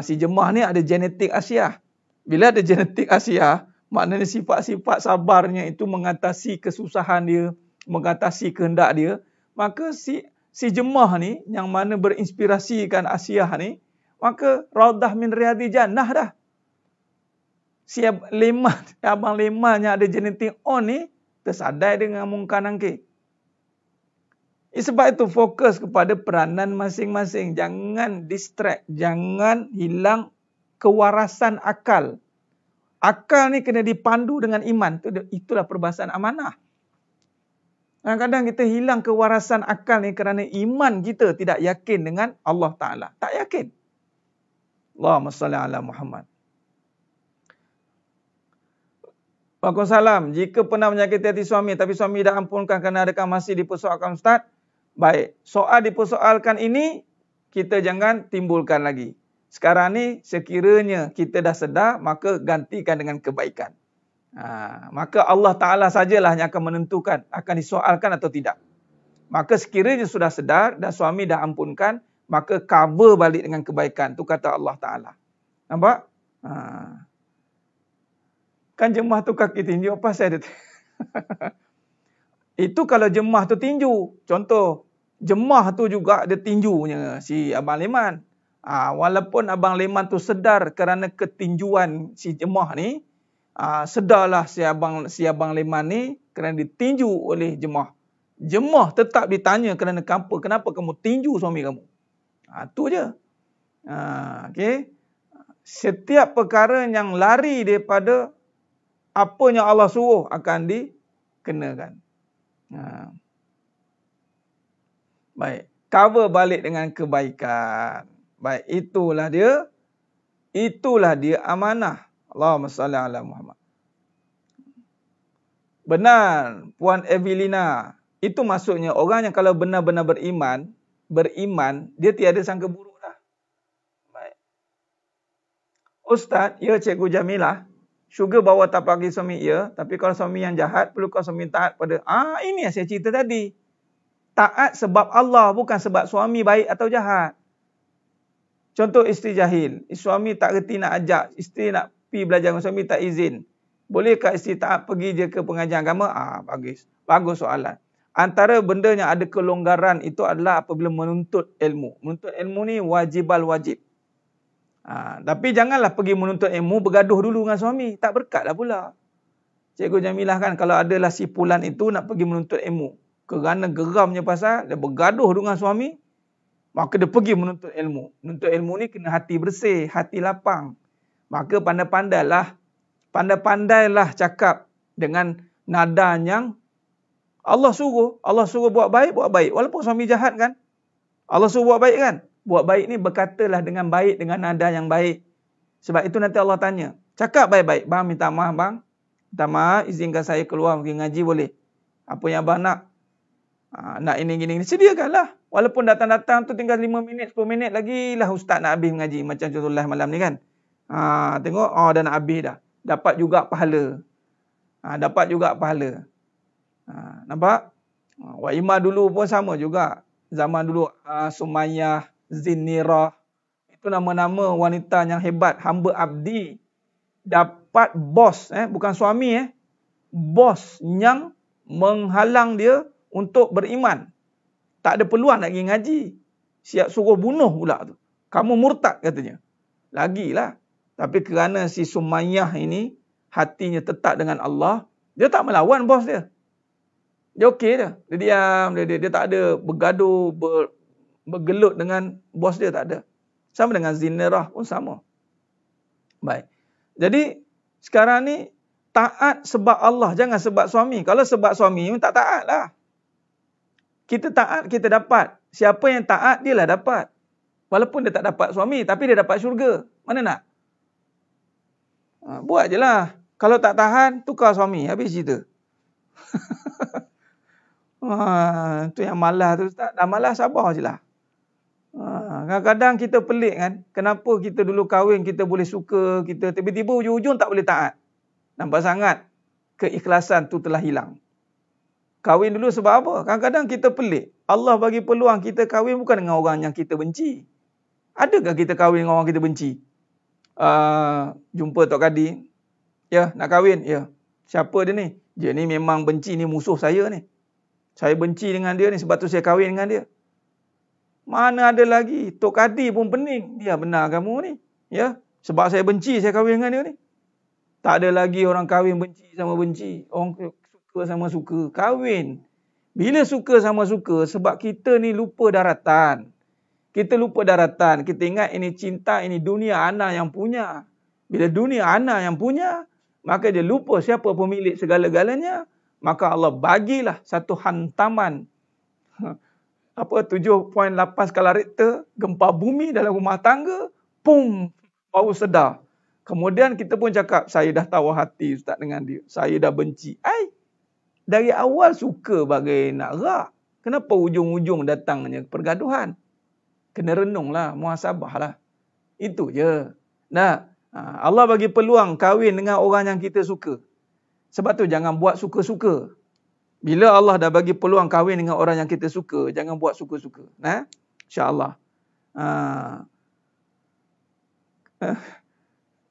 Si jemaah ni ada genetik Asia. Bila ada genetik Asia, maknanya sifat-sifat sabarnya itu mengatasi kesusahan dia, mengatasi kehendak dia. Maka si jemaah ni yang mana berinspirasikan Asia ni, maka Raudah min Riyadil Jannah dah. Si Abang Leman yang ada genetik on ni tersadai dengan mungkar nangkir. Sebab itu fokus kepada peranan masing-masing. Jangan distract. Jangan hilang kewarasan akal. Akal ni kena dipandu dengan iman. Itulah perbahasan amanah. Kadang-kadang kita hilang kewarasan akal ni kerana iman kita tidak yakin dengan Allah Ta'ala. Tak yakin. Allahumma salli ala Muhammad. Waalaikumsalam. Jika pernah menyakiti hati suami tapi suami dah ampunkan kerana adakah masih dipersoalkan Ustaz? Baik, soal dipersoalkan ini kita jangan timbulkan lagi. Sekarang ni sekiranya kita dah sedar, maka gantikan dengan kebaikan. Maka Allah Ta'ala sajalah yang akan menentukan akan disoalkan atau tidak. Maka sekiranya sudah sedar dan suami dah ampunkan, maka cover balik dengan kebaikan. Itu kata Allah Ta'ala. Nampak? Kan jemaah tu kaki tinju, apa saya ada? Itu kalau jemaah tu tinju. Contoh, jemaah tu juga ada tinjunya si Abang Leman. Walaupun Abang Leman tu sedar kerana ketinjuan si jemaah ni, sedarlah si Abang Leman ni kerana ditinju oleh jemaah. Jemaah tetap ditanya kerana kenapa kamu tinju suami kamu. Itu je. Okay. Setiap perkara yang lari daripada apa yang Allah suruh akan dikenakan. Baik, cover balik dengan kebaikan. Baik, itulah dia amanah. Allahumma salli ala Muhammad. Benar, Puan Evelina. Itu maksudnya orang yang kalau benar-benar beriman, dia tiada sangka buruk dah. Baik. Ustaz, ya Cikgu Jamilah, syurga bawa tapak kaki suami ya, tapi kalau suami yang jahat, perlukah suami taat pada... ini yang saya cerita tadi. Taat sebab Allah, bukan sebab suami baik atau jahat. Contoh isteri jahil. Suami tak reti nak ajak, isteri nak pergi belajar dengan suami tak izin. Bolehkah isteri taat pergi je ke pengajian agama? Bagus. Bagus soalan. Antara benda yang ada kelonggaran itu adalah apabila menuntut ilmu. Menuntut ilmu ni wajib. Tapi janganlah pergi menuntut ilmu bergaduh dulu dengan suami. Tak berkatlah pula. Cikgu Jamilah kan kalau adalah si Pulan itu nak pergi menuntut ilmu. Kerana geramnya pasal dia bergaduh dengan suami. Maka dia pergi menuntut ilmu. Menuntut ilmu ni kena hati bersih, hati lapang. Maka pandai-pandailah cakap dengan nada yang Allah suruh. Allah suruh buat baik. Walaupun suami jahat kan. Allah suruh buat baik kan. Buat baik ni berkatalah dengan baik, dengan nada yang baik. Sebab itu nanti Allah tanya. Cakap baik-baik. Bang, minta maaf bang. Minta maaf, izinkan saya keluar pergi ngaji boleh. Apa yang abang nak? Nak ini, gini. Sediakanlah. Walaupun datang-datang tu tinggal 5 minit, 10 minit lagi lah ustaz nak habis mengaji. Macam contohlah malam ni kan. Tengok, dah nak habis dah. Dapat juga pahala. Dapat juga pahala. Nampak? Waimah dulu pun sama juga. Zaman dulu, Sumayyah, Zinnirah. Itu nama-nama wanita yang hebat. Hamba abdi. Dapat bos, bukan suami. Bos yang menghalang dia untuk beriman. Tak ada peluang nak pergi ngaji. Siap suruh bunuh pula tu. Kamu murtad katanya. Lagilah. Tapi kerana si Sumayyah ini hatinya tetap dengan Allah, dia tak melawan bos dia. Dia okey dia. Dia diam, dia tak ada bergaduh, bergelut dengan bos dia, tak ada. Sama dengan Zinnirah pun sama. Baik. Jadi sekarang ni taat sebab Allah, jangan sebab suami. Kalau sebab suami tak taat lah. Kita taat, kita dapat. Siapa yang taat, dialah dapat. Walaupun dia tak dapat suami, tapi dia dapat syurga. Mana nak? Buat je lah. Kalau tak tahan, tukar suami. Habis cerita. Tu yang malas tu. Dah malas, sabar je lah. Kadang-kadang kita pelik kan. Kenapa kita dulu kahwin, kita boleh suka, kita tiba-tiba ujung-ujung tak boleh taat. Nampak sangat keikhlasan tu telah hilang. Kahwin dulu sebab apa? Kadang-kadang kita pelik. Allah bagi peluang kita kahwin bukan dengan orang yang kita benci. Adakah kita kahwin dengan orang kita benci? Jumpa Tok Kadi. Ya, nak kahwin? Ya. Siapa dia ni? Dia ni memang benci, ni musuh saya ni. Saya benci dengan dia ni, sebab tu saya kahwin dengan dia. Mana ada lagi? Tok Kadi pun pening. Dia benar kamu ni. Ya, sebab saya benci, saya kahwin dengan dia ni. Tak ada lagi orang kahwin benci sama benci. Orang suka sama suka. Kahwin. Bila suka sama suka, sebab kita ni lupa daratan. Kita lupa daratan. Kita ingat ini cinta, ini dunia ana yang punya. Bila dunia ana yang punya, maka dia lupa siapa pemilik segala-galanya. Maka Allah bagilah satu hantaman. 7.8 skala Richter, gempa bumi dalam rumah tangga, pum, baru sedar. Kemudian kita pun cakap, saya dah tahu hati ustaz dengan dia. Saya dah benci. Dari awal suka bagai nak rak. Kenapa ujung-ujung datangnya pergaduhan? Kena renunglah, muhasabahlah. Itu je. Nah, Allah bagi peluang kahwin dengan orang yang kita suka. Sebab tu jangan buat suka-suka. Bila Allah dah bagi peluang kahwin dengan orang yang kita suka, jangan buat suka-suka. Nah, insya-Allah.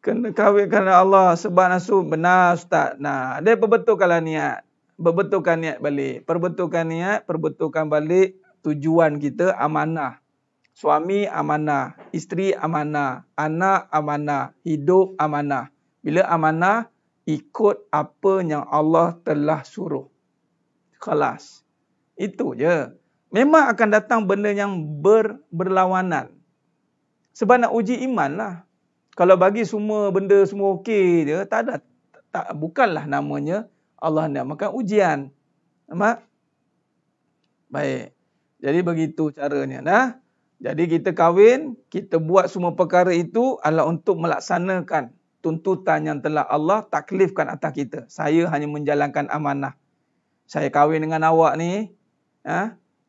Kena kahwin kerana Allah sebab nafsu, benar ustaz. Nah, dia perbetulkanlah niat. Perbetulkan niat balik. Perbetulkan balik tujuan kita amanah. Suami amanah, isteri amanah, anak amanah, hidup amanah. Bila amanah, ikut apa yang Allah telah suruh. Khalas. Itu je. Memang akan datang benda yang berlawanan. Sebab nak uji iman lah. Kalau bagi semua benda semua okey je, bukanlah namanya Allah namakan ujian. Nampak? Baik. Jadi begitu caranya. Nah. Jadi kita kahwin, kita buat semua perkara itu adalah untuk melaksanakan tuntutan yang telah Allah taklifkan atas kita. Saya hanya menjalankan amanah. Saya kahwin dengan awak ni,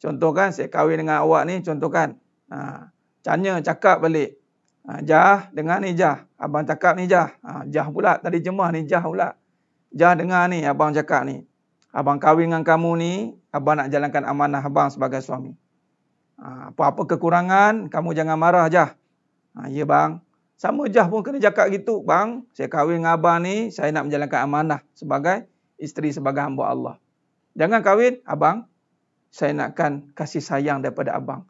contohkan saya kahwin dengan awak ni, contohkan. Tanya, cakap balik. Jah, dengar ni Jah. Abang cakap ni Jah. Jah pula, tadi jemah ni Jah pula. Jah dengar ni, abang cakap ni. Abang kahwin dengan kamu ni, abang nak jalankan amanah abang sebagai suami. Apa-apa kekurangan, kamu jangan marah Jah. Ya bang. Sama Jah pun kena cakap gitu. Bang, saya kahwin dengan abang ni, saya nak menjalankan amanah sebagai isteri, sebagai hamba Allah. Jangan kahwin, abang, saya nakkan kasih sayang daripada abang.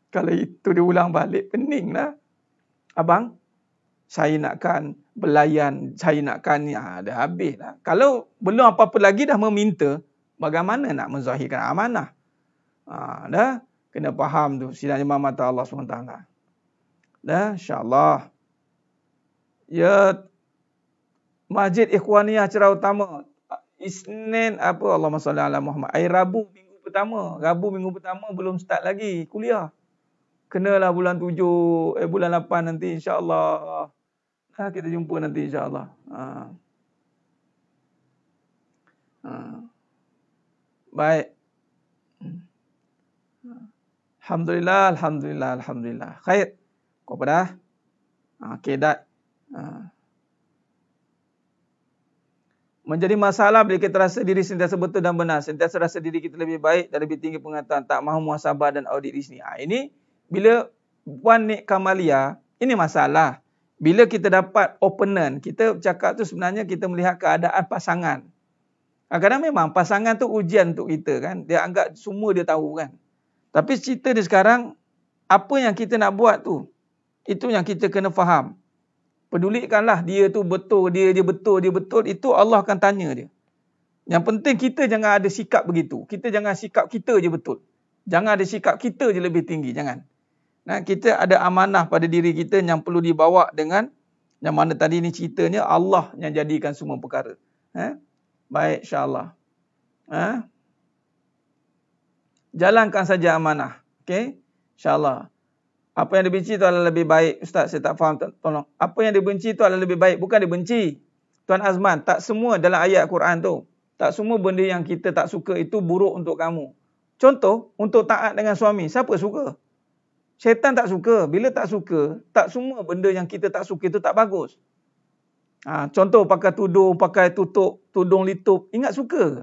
Kalau itu diulang balik, peninglah. Abang, saya nakkan belayan, saya nakkan ni, dah habis lah. Kalau belum apa-apa lagi dah meminta, bagaimana nak menzahirkan amanah? Dah. Kena faham tu. Sidang Imam mata Allah SWT. Dah, insyaAllah. Ya, Masjid Ikhwaniyah Cerah Utama. Isnin, Allahumma salli ala Muhammad. Rabu minggu pertama. Rabu minggu pertama belum start lagi kuliah. Kenalah bulan 7, bulan 8 nanti insyaAllah. Kita jumpa nanti insyaAllah. Baik. Alhamdulillah, alhamdulillah, alhamdulillah. Khair. Kau pada? Okey, dah. Menjadi masalah bila kita rasa diri sentiasa betul dan benar. Sentiasa rasa diri kita lebih baik dan lebih tinggi pengetahuan. Tak mahu muhasabah dan audit diri sendiri. Ini bila Puan Nik Kamalia, ini masalah. Bila kita dapat opponent, kita cakap tu sebenarnya kita melihat keadaan pasangan. Kadang-kadang memang pasangan tu ujian untuk kita kan. Dia anggap semua dia tahu kan. Tapi cerita dia sekarang, apa yang kita nak buat tu, itu yang kita kena faham. Pedulikanlah dia tu betul, dia betul, itu Allah akan tanya dia. Yang penting kita jangan ada sikap begitu. Kita jangan sikap kita je betul. Jangan ada sikap kita je lebih tinggi, jangan. Nah, kita ada amanah pada diri kita yang perlu dibawa dengan yang mana tadi ni ceritanya Allah yang jadikan semua perkara. Baik, insya-Allah. Jalankan saja amanah. Okey? Insya-Allah. Apa yang dibenci itu adalah lebih baik. Ustaz, saya tak faham. Tolong. Apa yang dibenci itu adalah lebih baik. Bukan dibenci. Tuan Azman, tak semua dalam ayat Quran tu. Tak semua benda yang kita tak suka itu buruk untuk kamu. Contoh, untuk taat dengan suami. Siapa suka? Syaitan tak suka. Bila tak suka, tak semua benda yang kita tak suka itu tak bagus. Contoh, pakai tudung, pakai tutup, tudung litup. Ingat suka ke?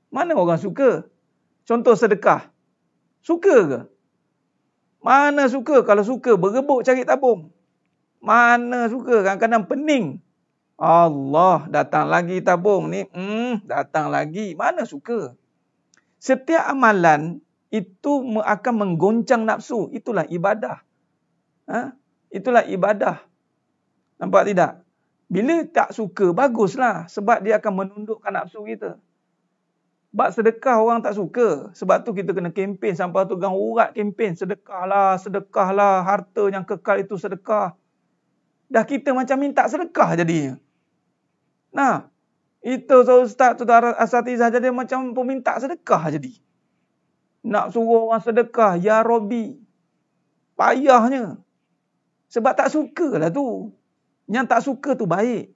Mana orang suka? Contoh sedekah. Suka ke? Mana suka? Kalau suka, berebut cari tabung. Mana suka? Kadang-kadang pening. Allah, datang lagi tabung ni. Datang lagi. Mana suka? Setiap amalan itu akan menggoncang nafsu. Itulah ibadah. Itulah ibadah. Nampak tidak? Bila tak suka, baguslah. Sebab dia akan menundukkan nafsu kita. Bab sedekah orang tak suka. Sebab tu kita kena kempen sampai tu gang urat kempen. Sedekahlah, sedekahlah. Harta yang kekal itu sedekah. Dah kita macam minta sedekah jadinya. Nah, itu ustaz tu asatizah jadi macam peminta sedekah jadi. Nak suruh orang sedekah, ya Rabbi. Payahnya. Sebab tak sukalah tu. Yang tak suka tu baik.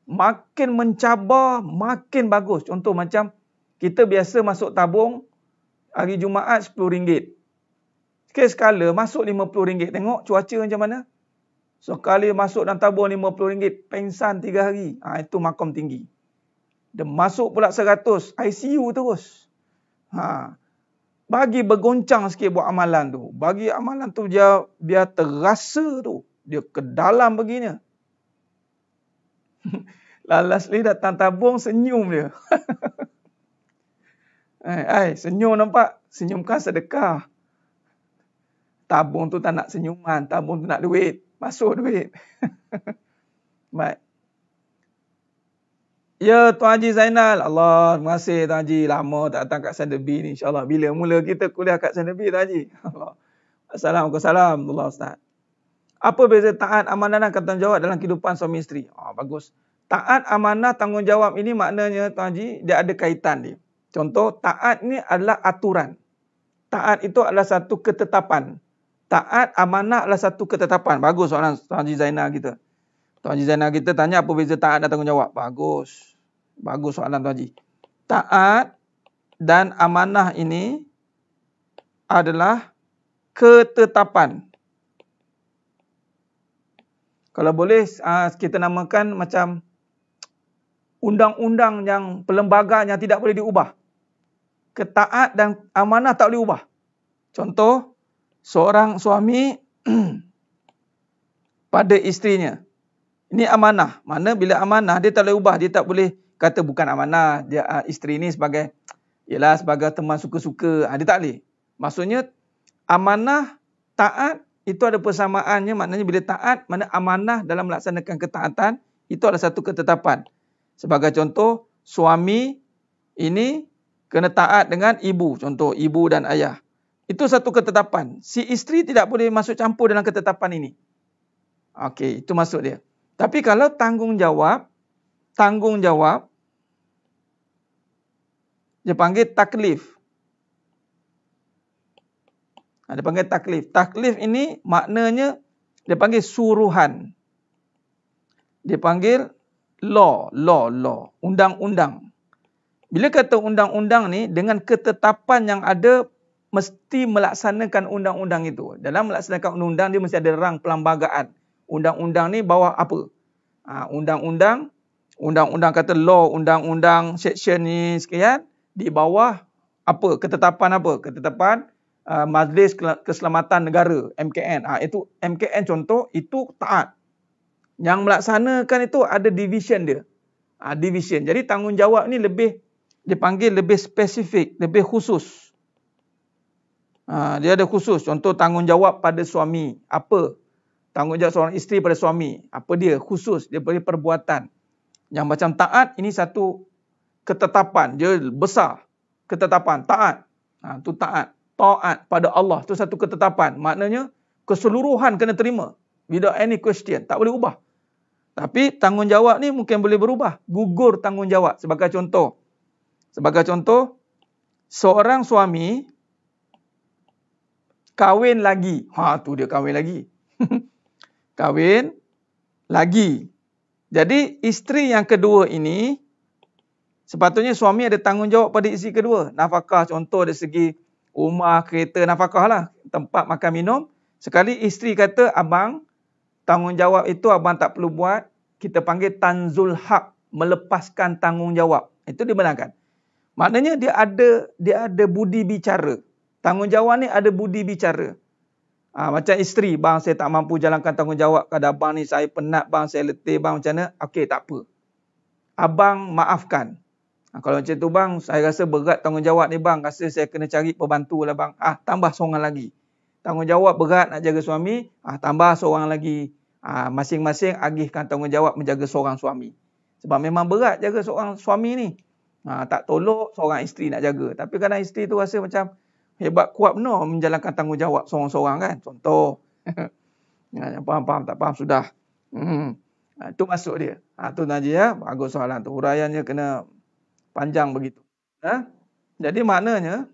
Makin mencabar, makin bagus. Contoh macam kita biasa masuk tabung hari Jumaat RM10. Sekali masuk RM50. Tengok cuaca macam mana. Sekali masuk dalam tabung RM50. Pengsan 3 hari. Itu makom tinggi. Dia masuk pula 100. ICU terus. Bagi bergoncang sikit buat amalan tu. Bagi amalan tu biar terasa tu. Dia ke dalam begini. Lalas ni datang tabung senyum dia. Senyum nampak? Senyumkan sedekah. Tabung tu tak nak senyuman. Tabung tu nak duit. Masuk duit. Baik. Ya, Tuan Haji Zainal. Allah, terima kasih Tuan Haji. Lama tak datang kat Sandabi ni. InsyaAllah. Bila mula kita kuliah kat Sandabi, Tuan Haji? Allah. Assalamualaikum. Ustaz. Apa beza taat, amanah dan tanggungjawab dalam kehidupan suami isteri? Bagus. Taat, amanah, tanggungjawab ini maknanya, Tuan Haji, dia ada kaitan dia. Contoh, taat ni adalah aturan. Taat itu adalah satu ketetapan. Taat, amanah adalah satu ketetapan. Bagus soalan Tuan Haji Zainal kita. Tuan Haji Zainal kita tanya apa beza taat dan tanggungjawab. Bagus. Bagus soalan Tuan Haji. Taat dan amanah ini adalah ketetapan. Kalau boleh kita namakan macam undang-undang yang perlembagaan yang tidak boleh diubah. Ketaat dan amanah tak boleh ubah. Contoh, seorang suami pada isterinya. Ini amanah. Mana bila amanah dia tak boleh ubah. Dia tak boleh kata bukan amanah. Dia isteri ni sebagai teman suka-suka. Dia tak boleh. Maksudnya amanah, taat itu ada persamaannya. Maknanya bila taat, mana amanah dalam melaksanakan ketaatan itu adalah satu ketetapan. Sebagai contoh, suami ini kena taat dengan ibu. Contoh, ibu dan ayah. Itu satu ketetapan. Si isteri tidak boleh masuk campur dalam ketetapan ini. Okey, itu maksud dia. Tapi kalau tanggungjawab, dia panggil taklif. Dia panggil taklif. Taklif ini maknanya, dia panggil suruhan. Dia panggil law. Undang-undang. Bila kata undang-undang ni, dengan ketetapan yang ada mesti melaksanakan undang-undang itu. Dalam melaksanakan undang-undang dia mesti ada rang perlembagaan. Undang-undang ni bawah apa? Undang-undang kata law, undang-undang section ni sekian, di bawah apa? Ketetapan apa? Ketetapan Majlis Keselamatan Negara, MKN. Itu MKN contoh, itu taat. Yang melaksanakan itu ada division dia. Division. Jadi tanggungjawab ni lebih dipanggil lebih spesifik, lebih khusus. Dia ada khusus. Contoh tanggungjawab pada suami. Apa? Tanggungjawab seorang isteri pada suami. Apa dia? Khusus. Dia beri perbuatan. Yang macam taat, ini satu ketetapan. Dia besar. Ketetapan. Taat. Itu taat. Taat pada Allah. Itu satu ketetapan. Maknanya, keseluruhan kena terima. Without any question. Tak boleh ubah. Tapi tanggungjawab ni mungkin boleh berubah. Gugur tanggungjawab. Sebagai contoh, seorang suami kahwin lagi. Tu dia kahwin lagi. Kahwin lagi. Jadi isteri yang kedua ini, sepatutnya suami ada tanggungjawab pada isteri kedua. Nafkah contoh dari segi rumah, kereta, nafkah lah. Tempat makan minum. Sekali isteri kata, abang, tanggungjawab itu abang tak perlu buat. Kita panggil tanzul haq, melepaskan tanggungjawab. Itu dibenarkan. Maknanya dia ada budi bicara. Tanggungjawab ni ada budi bicara. Macam isteri, bang saya tak mampu jalankan tanggungjawab kepada abang ni, saya penat bang, saya letih bang, macam mana? Okey, tak apa. Abang maafkan. Kalau macam tu bang, saya rasa berat tanggungjawab ni bang, rasa saya kena cari pembantu lah bang. Tambah seorang lagi. Tanggungjawab berat nak jaga suami, tambah seorang lagi. Masing-masing agihkan tanggungjawab menjaga seorang suami. Sebab memang berat jaga seorang suami ni. Tak tolok seorang isteri nak jaga. Tapi kadang isteri tu rasa macam hebat kuat benar menjalankan tanggungjawab seorang-seorang kan. Contoh. Yang faham-faham tak faham sudah. Itu masuk dia. Tu Najib ya. Bagus soalan tu. Huraiannya kena panjang begitu. Jadi maknanya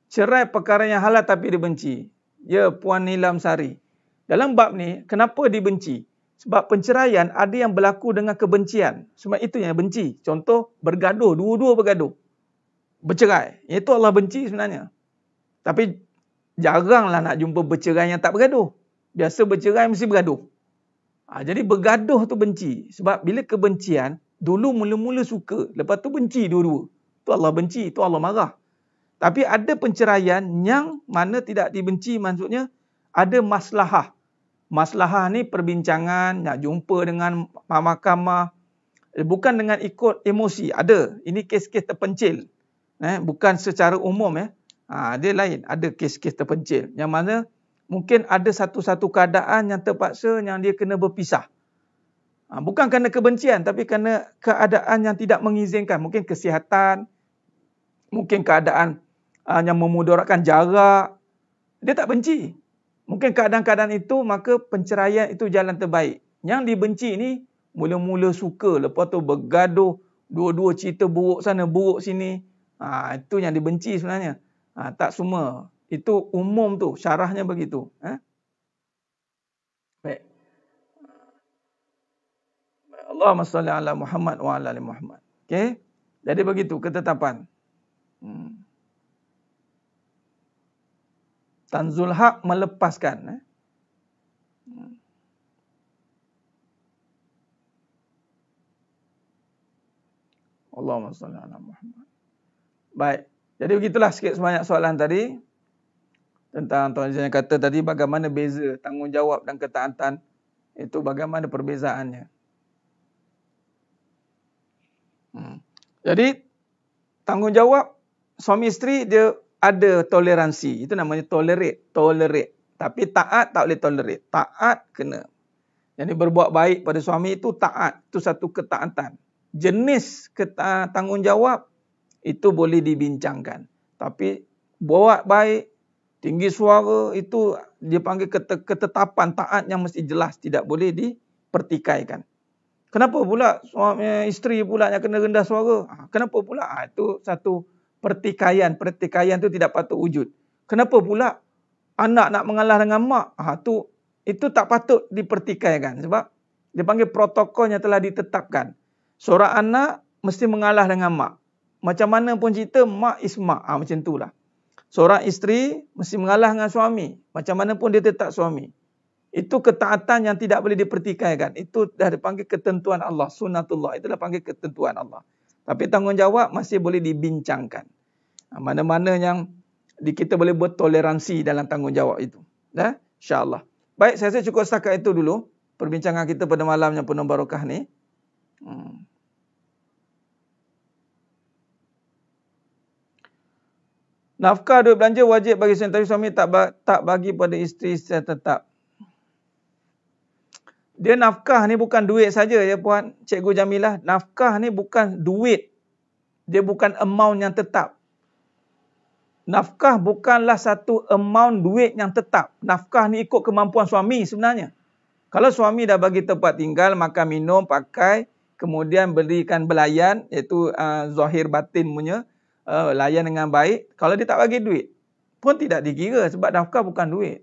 cerai perkara yang halal tapi dibenci. Ya Puan Nilam Sari. Dalam bab ni kenapa dibenci? Sebab penceraian ada yang berlaku dengan kebencian. Sebab itu yang benci. Contoh bergaduh, dua-dua bergaduh. Bercerai. Itu Allah benci sebenarnya. Tapi jaranglah nak jumpa bercerai yang tak bergaduh. Biasa bercerai mesti bergaduh. Jadi bergaduh tu benci. Sebab bila kebencian, dulu mula-mula suka. Lepas tu benci dua-dua. Itu Allah benci, itu Allah marah. Tapi ada penceraian yang mana tidak dibenci, maksudnya ada maslahah. Maslahah ni perbincangan, nak jumpa dengan mahkamah. Bukan dengan ikut emosi. Ada. Ini kes-kes terpencil. Bukan secara umum. Dia lain. Ada kes-kes terpencil. Yang mana mungkin ada satu-satu keadaan yang terpaksa yang dia kena berpisah. Bukan kerana kebencian, tapi kerana keadaan yang tidak mengizinkan. Mungkin kesihatan, mungkin keadaan yang memudaratkan jarak. Dia tak benci. Mungkin keadaan-keadaan itu, maka penceraian itu jalan terbaik. Yang dibenci ni, mula-mula suka. Lepas tu bergaduh, dua-dua cerita buruk sana, buruk sini. Itu yang dibenci sebenarnya. Tak semua. Itu umum tu, syarahnya begitu. Baik. Allahumma salli ala Muhammad wa ala ali Muhammad. Okey. Jadi begitu ketetapan. Tanzul haq melepaskan. Allahumma salli ala Muhammad. Baik. Jadi begitulah sikit sebanyak soalan tadi. Tentang Tuan Izan yang kata tadi bagaimana beza tanggungjawab dan ketaatan. Itu bagaimana perbezaannya. Jadi tanggungjawab suami isteri dia ada toleransi. Itu namanya tolerate. Tapi taat tak boleh tolerate. Taat kena. Jadi berbuat baik pada suami itu taat. Itu satu ketaatan. Jenis tanggungjawab itu boleh dibincangkan. Tapi buat baik, tinggi suara itu dia panggil ketetapan taat yang mesti jelas. Tidak boleh dipertikaikan. Kenapa pula suami isteri pula yang kena rendah suara? Kenapa pula? Itu satu pertikaian. Pertikaian itu tidak patut wujud. Kenapa pula anak nak mengalah dengan mak? Itu tak patut dipertikaikan. Sebab dia panggil protokol yang telah ditetapkan. Seorang anak mesti mengalah dengan mak. Macam mana pun cerita, mak is mak. Macam itulah. Seorang isteri mesti mengalah dengan suami. Macam mana pun dia tetap suami. Itu ketaatan yang tidak boleh dipertikaikan. Itu dah dipanggil ketentuan Allah. Sunnatullah. Itulah panggil ketentuan Allah. Tapi tanggungjawab masih boleh dibincangkan. Mana-mana yang kita boleh bertoleransi dalam tanggungjawab itu. Dah? InsyaAllah. Baik, saya rasa cukup setakat itu dulu. Perbincangan kita pada malam yang penuh barakah ni. Nafkah duit belanja wajib bagi suami, tapi suami tak bagi pada isteri secara tetap. Dia nafkah ni bukan duit saja ya puan Cikgu Jamilah. Nafkah ni bukan duit. Dia bukan amount yang tetap. Nafkah bukanlah satu amount duit yang tetap. Nafkah ni ikut kemampuan suami sebenarnya. Kalau suami dah bagi tempat tinggal, makan minum, pakai, kemudian berikan belayan, iaitu zahir batin punya, layan dengan baik. Kalau dia tak bagi duit, pun tidak dikira sebab nafkah bukan duit.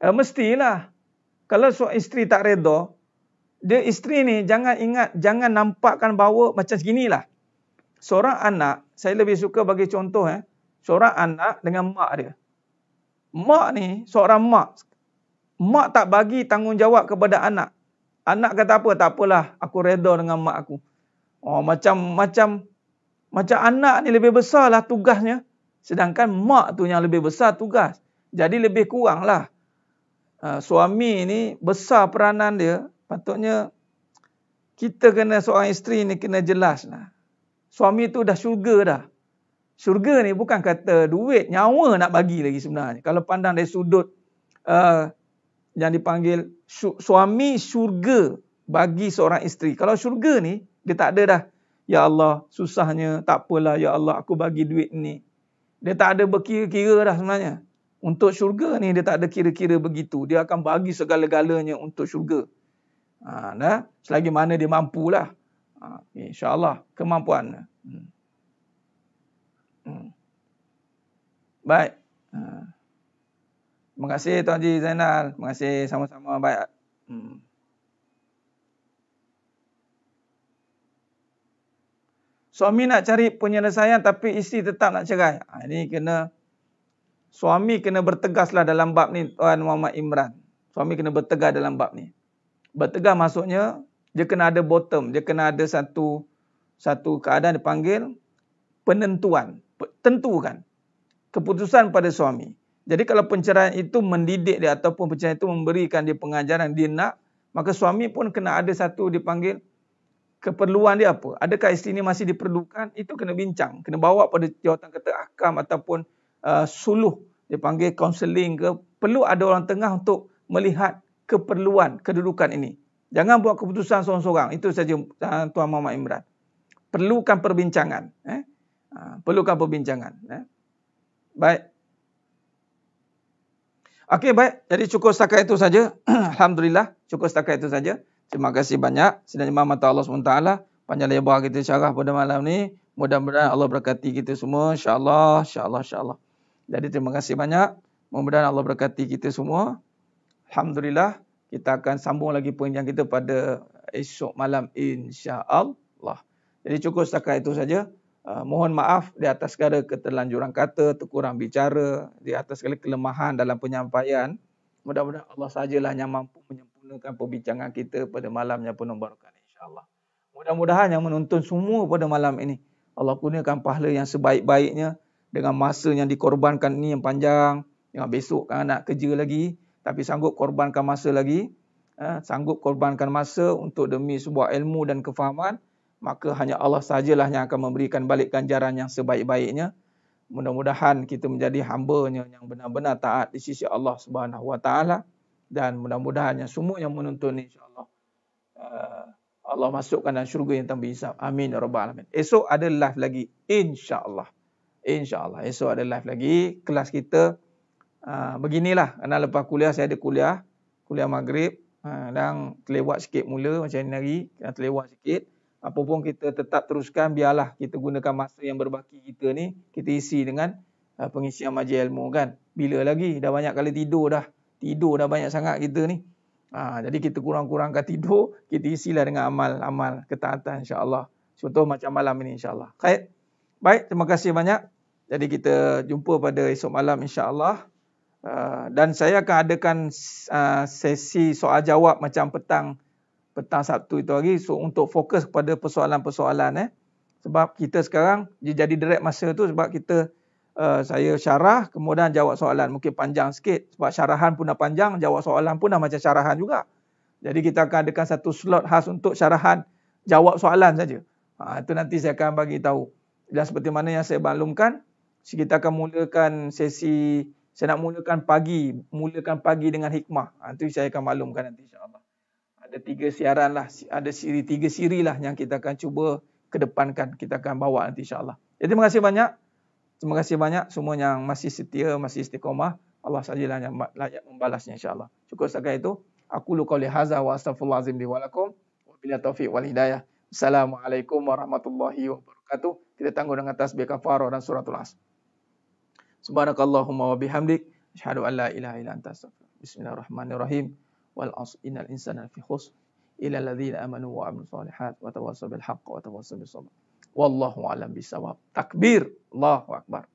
Mestilah. Kalau isteri tak reda, dia isteri ni jangan nampakkan bahawa macam seginilah. Seorang anak, saya lebih suka bagi contoh seorang anak dengan mak dia. Mak ni, seorang mak. Mak tak bagi tanggungjawab kepada anak. Anak kata apa? Tak apalah, aku reda dengan mak aku. Macam anak ni lebih besarlah tugasnya. Sedangkan mak tu yang lebih besar tugas. Jadi lebih kuranglah. Suami ni besar peranan dia. Patutnya kita kena, seorang isteri ni kena jelas lah. Suami tu dah syurga dah. Syurga ni bukan kata duit, nyawa nak bagi lagi sebenarnya. Kalau pandang dari sudut yang dipanggil suami syurga bagi seorang isteri. Kalau syurga ni, dia tak ada dah. Ya Allah, susahnya, tak apalah. Ya Allah, aku bagi duit ni. Dia tak ada berkira-kira dah sebenarnya. Untuk syurga ni, dia tak ada kira-kira begitu. Dia akan bagi segala-galanya untuk syurga. Dah? Selagi mana dia mampulah. InsyaAllah, kemampuan. Baik. Terima kasih Tuan Haji Zainal. Terima kasih sama-sama. Baik. Suami nak cari penyelesaian tapi isteri tetap nak cerai. Ini suami kena bertegaslah dalam bab ni Tuan Muhammad Imran. Suami kena bertegas dalam bab ni. Bertegas maksudnya dia kena ada bottom, dia kena ada satu keadaan dipanggil penentuan, tentukan keputusan pada suami. Jadi kalau penceraian itu mendidik dia ataupun penceraian itu memberikan dia pengajaran dia nak, maka suami pun kena ada satu dipanggil keperluan dia apa. Adakah isteri ini masih diperlukan? Itu kena bincang, kena bawa pada jawatan kata ahkam ataupun suluh, dipanggil counselling ke. Perlu ada orang tengah untuk melihat keperluan kedudukan ini. Jangan buat keputusan seorang-seorang. Itu saja Tuan Muhammad Imran. Perlukan perbincangan. Perlukan perbincangan. Baik. Okey, baik. Jadi cukup setakat itu saja. Alhamdulillah. Cukup setakat itu saja. Terima kasih banyak. Sedang mata Allah SWT. Panjang lebar kita syarah pada malam ni. Mudah-mudahan Allah berkati kita semua. InsyaAllah. InsyaAllah. Jadi terima kasih banyak. Mudah-mudahan Allah berkati kita semua. Alhamdulillah. Kita akan sambung lagi perbincangan kita pada esok malam insya-Allah. Jadi cukup setakat itu saja. Mohon maaf di atas segala keterlanjuran kata, terkurang bicara, di atas segala kelemahan dalam penyampaian. Mudah-mudahan Allah sajalah yang mampu menyempurnakan perbincangan kita pada malam yang penuh barakah insya-Allah. Mudah-mudahan yang menonton semua pada malam ini Allah kurniakan pahala yang sebaik-baiknya dengan masa yang dikorbankan ini yang panjang. Yang besok kan nak kerja lagi, tapi sanggup korbankan masa lagi, sanggup korbankan masa untuk demi sebuah ilmu dan kefahaman, maka hanya Allah sajalah yang akan memberikan balik ganjaran yang sebaik-baiknya. Mudah-mudahan kita menjadi hamba-Nya yang benar-benar taat di sisi Allah Subhanahu Wa Taala, dan mudah-mudahan yang semua yang menonton insya-Allah Allah masukkan dalam syurga yang tanpa hisab. Amin ya rabbal alamin. Esok ada live lagi insya-Allah. Insya-Allah esok ada live lagi kelas kita. Beginilah, kerana lepas kuliah saya ada kuliah maghrib, dan terlewat sikit mula macam ni hari, terlewat sikit. Apa pun kita tetap teruskan, biarlah kita gunakan masa yang berbaki kita ni, kita isi dengan pengisian majlis ilmu kan. Bila lagi, dah banyak kali tidur dah banyak sangat kita ni. Jadi kita kurang-kurangkan tidur, kita isilah dengan amal-amal ketaatan insya-Allah. Contoh macam malam ini insya-Allah. Baik, terima kasih banyak. Jadi kita jumpa pada esok malam insya-Allah. Dan saya akan adakan sesi soal jawab macam petang Sabtu itu lagi, so untuk fokus kepada persoalan-persoalan. Sebab kita sekarang jadi direct masa tu sebab kita saya syarah kemudian jawab soalan, mungkin panjang sikit sebab syarahan pun dah panjang, jawab soalan pun dah macam syarahan juga. Jadi kita akan adakan satu slot khas untuk syarahan jawab soalan saja. Itu nanti saya akan bagi tahu. Dan seperti mana yang saya maklumkan, kita akan mulakan sesi, saya nak mulakan pagi dengan hikmah. Itu saya akan maklumkan nanti insya-Allah. Ada 3 siaran lah, ada 3 siri lah yang kita akan cuba kedepankan, kita akan bawa nanti insya-Allah. Jadi terima kasih banyak. Terima kasih banyak semua yang masih setia, masih istiqamah. Allah sajalah yang layak membalasnya insya-Allah. Cukup setakat itu. Aku qauli hadza wa astaghfirullahalazim li wa lakum. Wabillahi taufiq wal hidayah. Assalamualaikum warahmatullahi wabarakatuh. Kita tangguh dengan tasbih kafarah dan suratul Asr. Subhanakallahumma wa bihamdik, asyhadu an la ilaha illa anta astaghfiruka. Bismillahirrahmanirrahim. Wal 'asr innal insana lafi khusr illa alladziina amanu wa 'amilus shalihaati wa tawassaw bil haqqi wa tawassaw bis sabr. Wallahu a'lam bissawab. Takbir, Allahu akbar.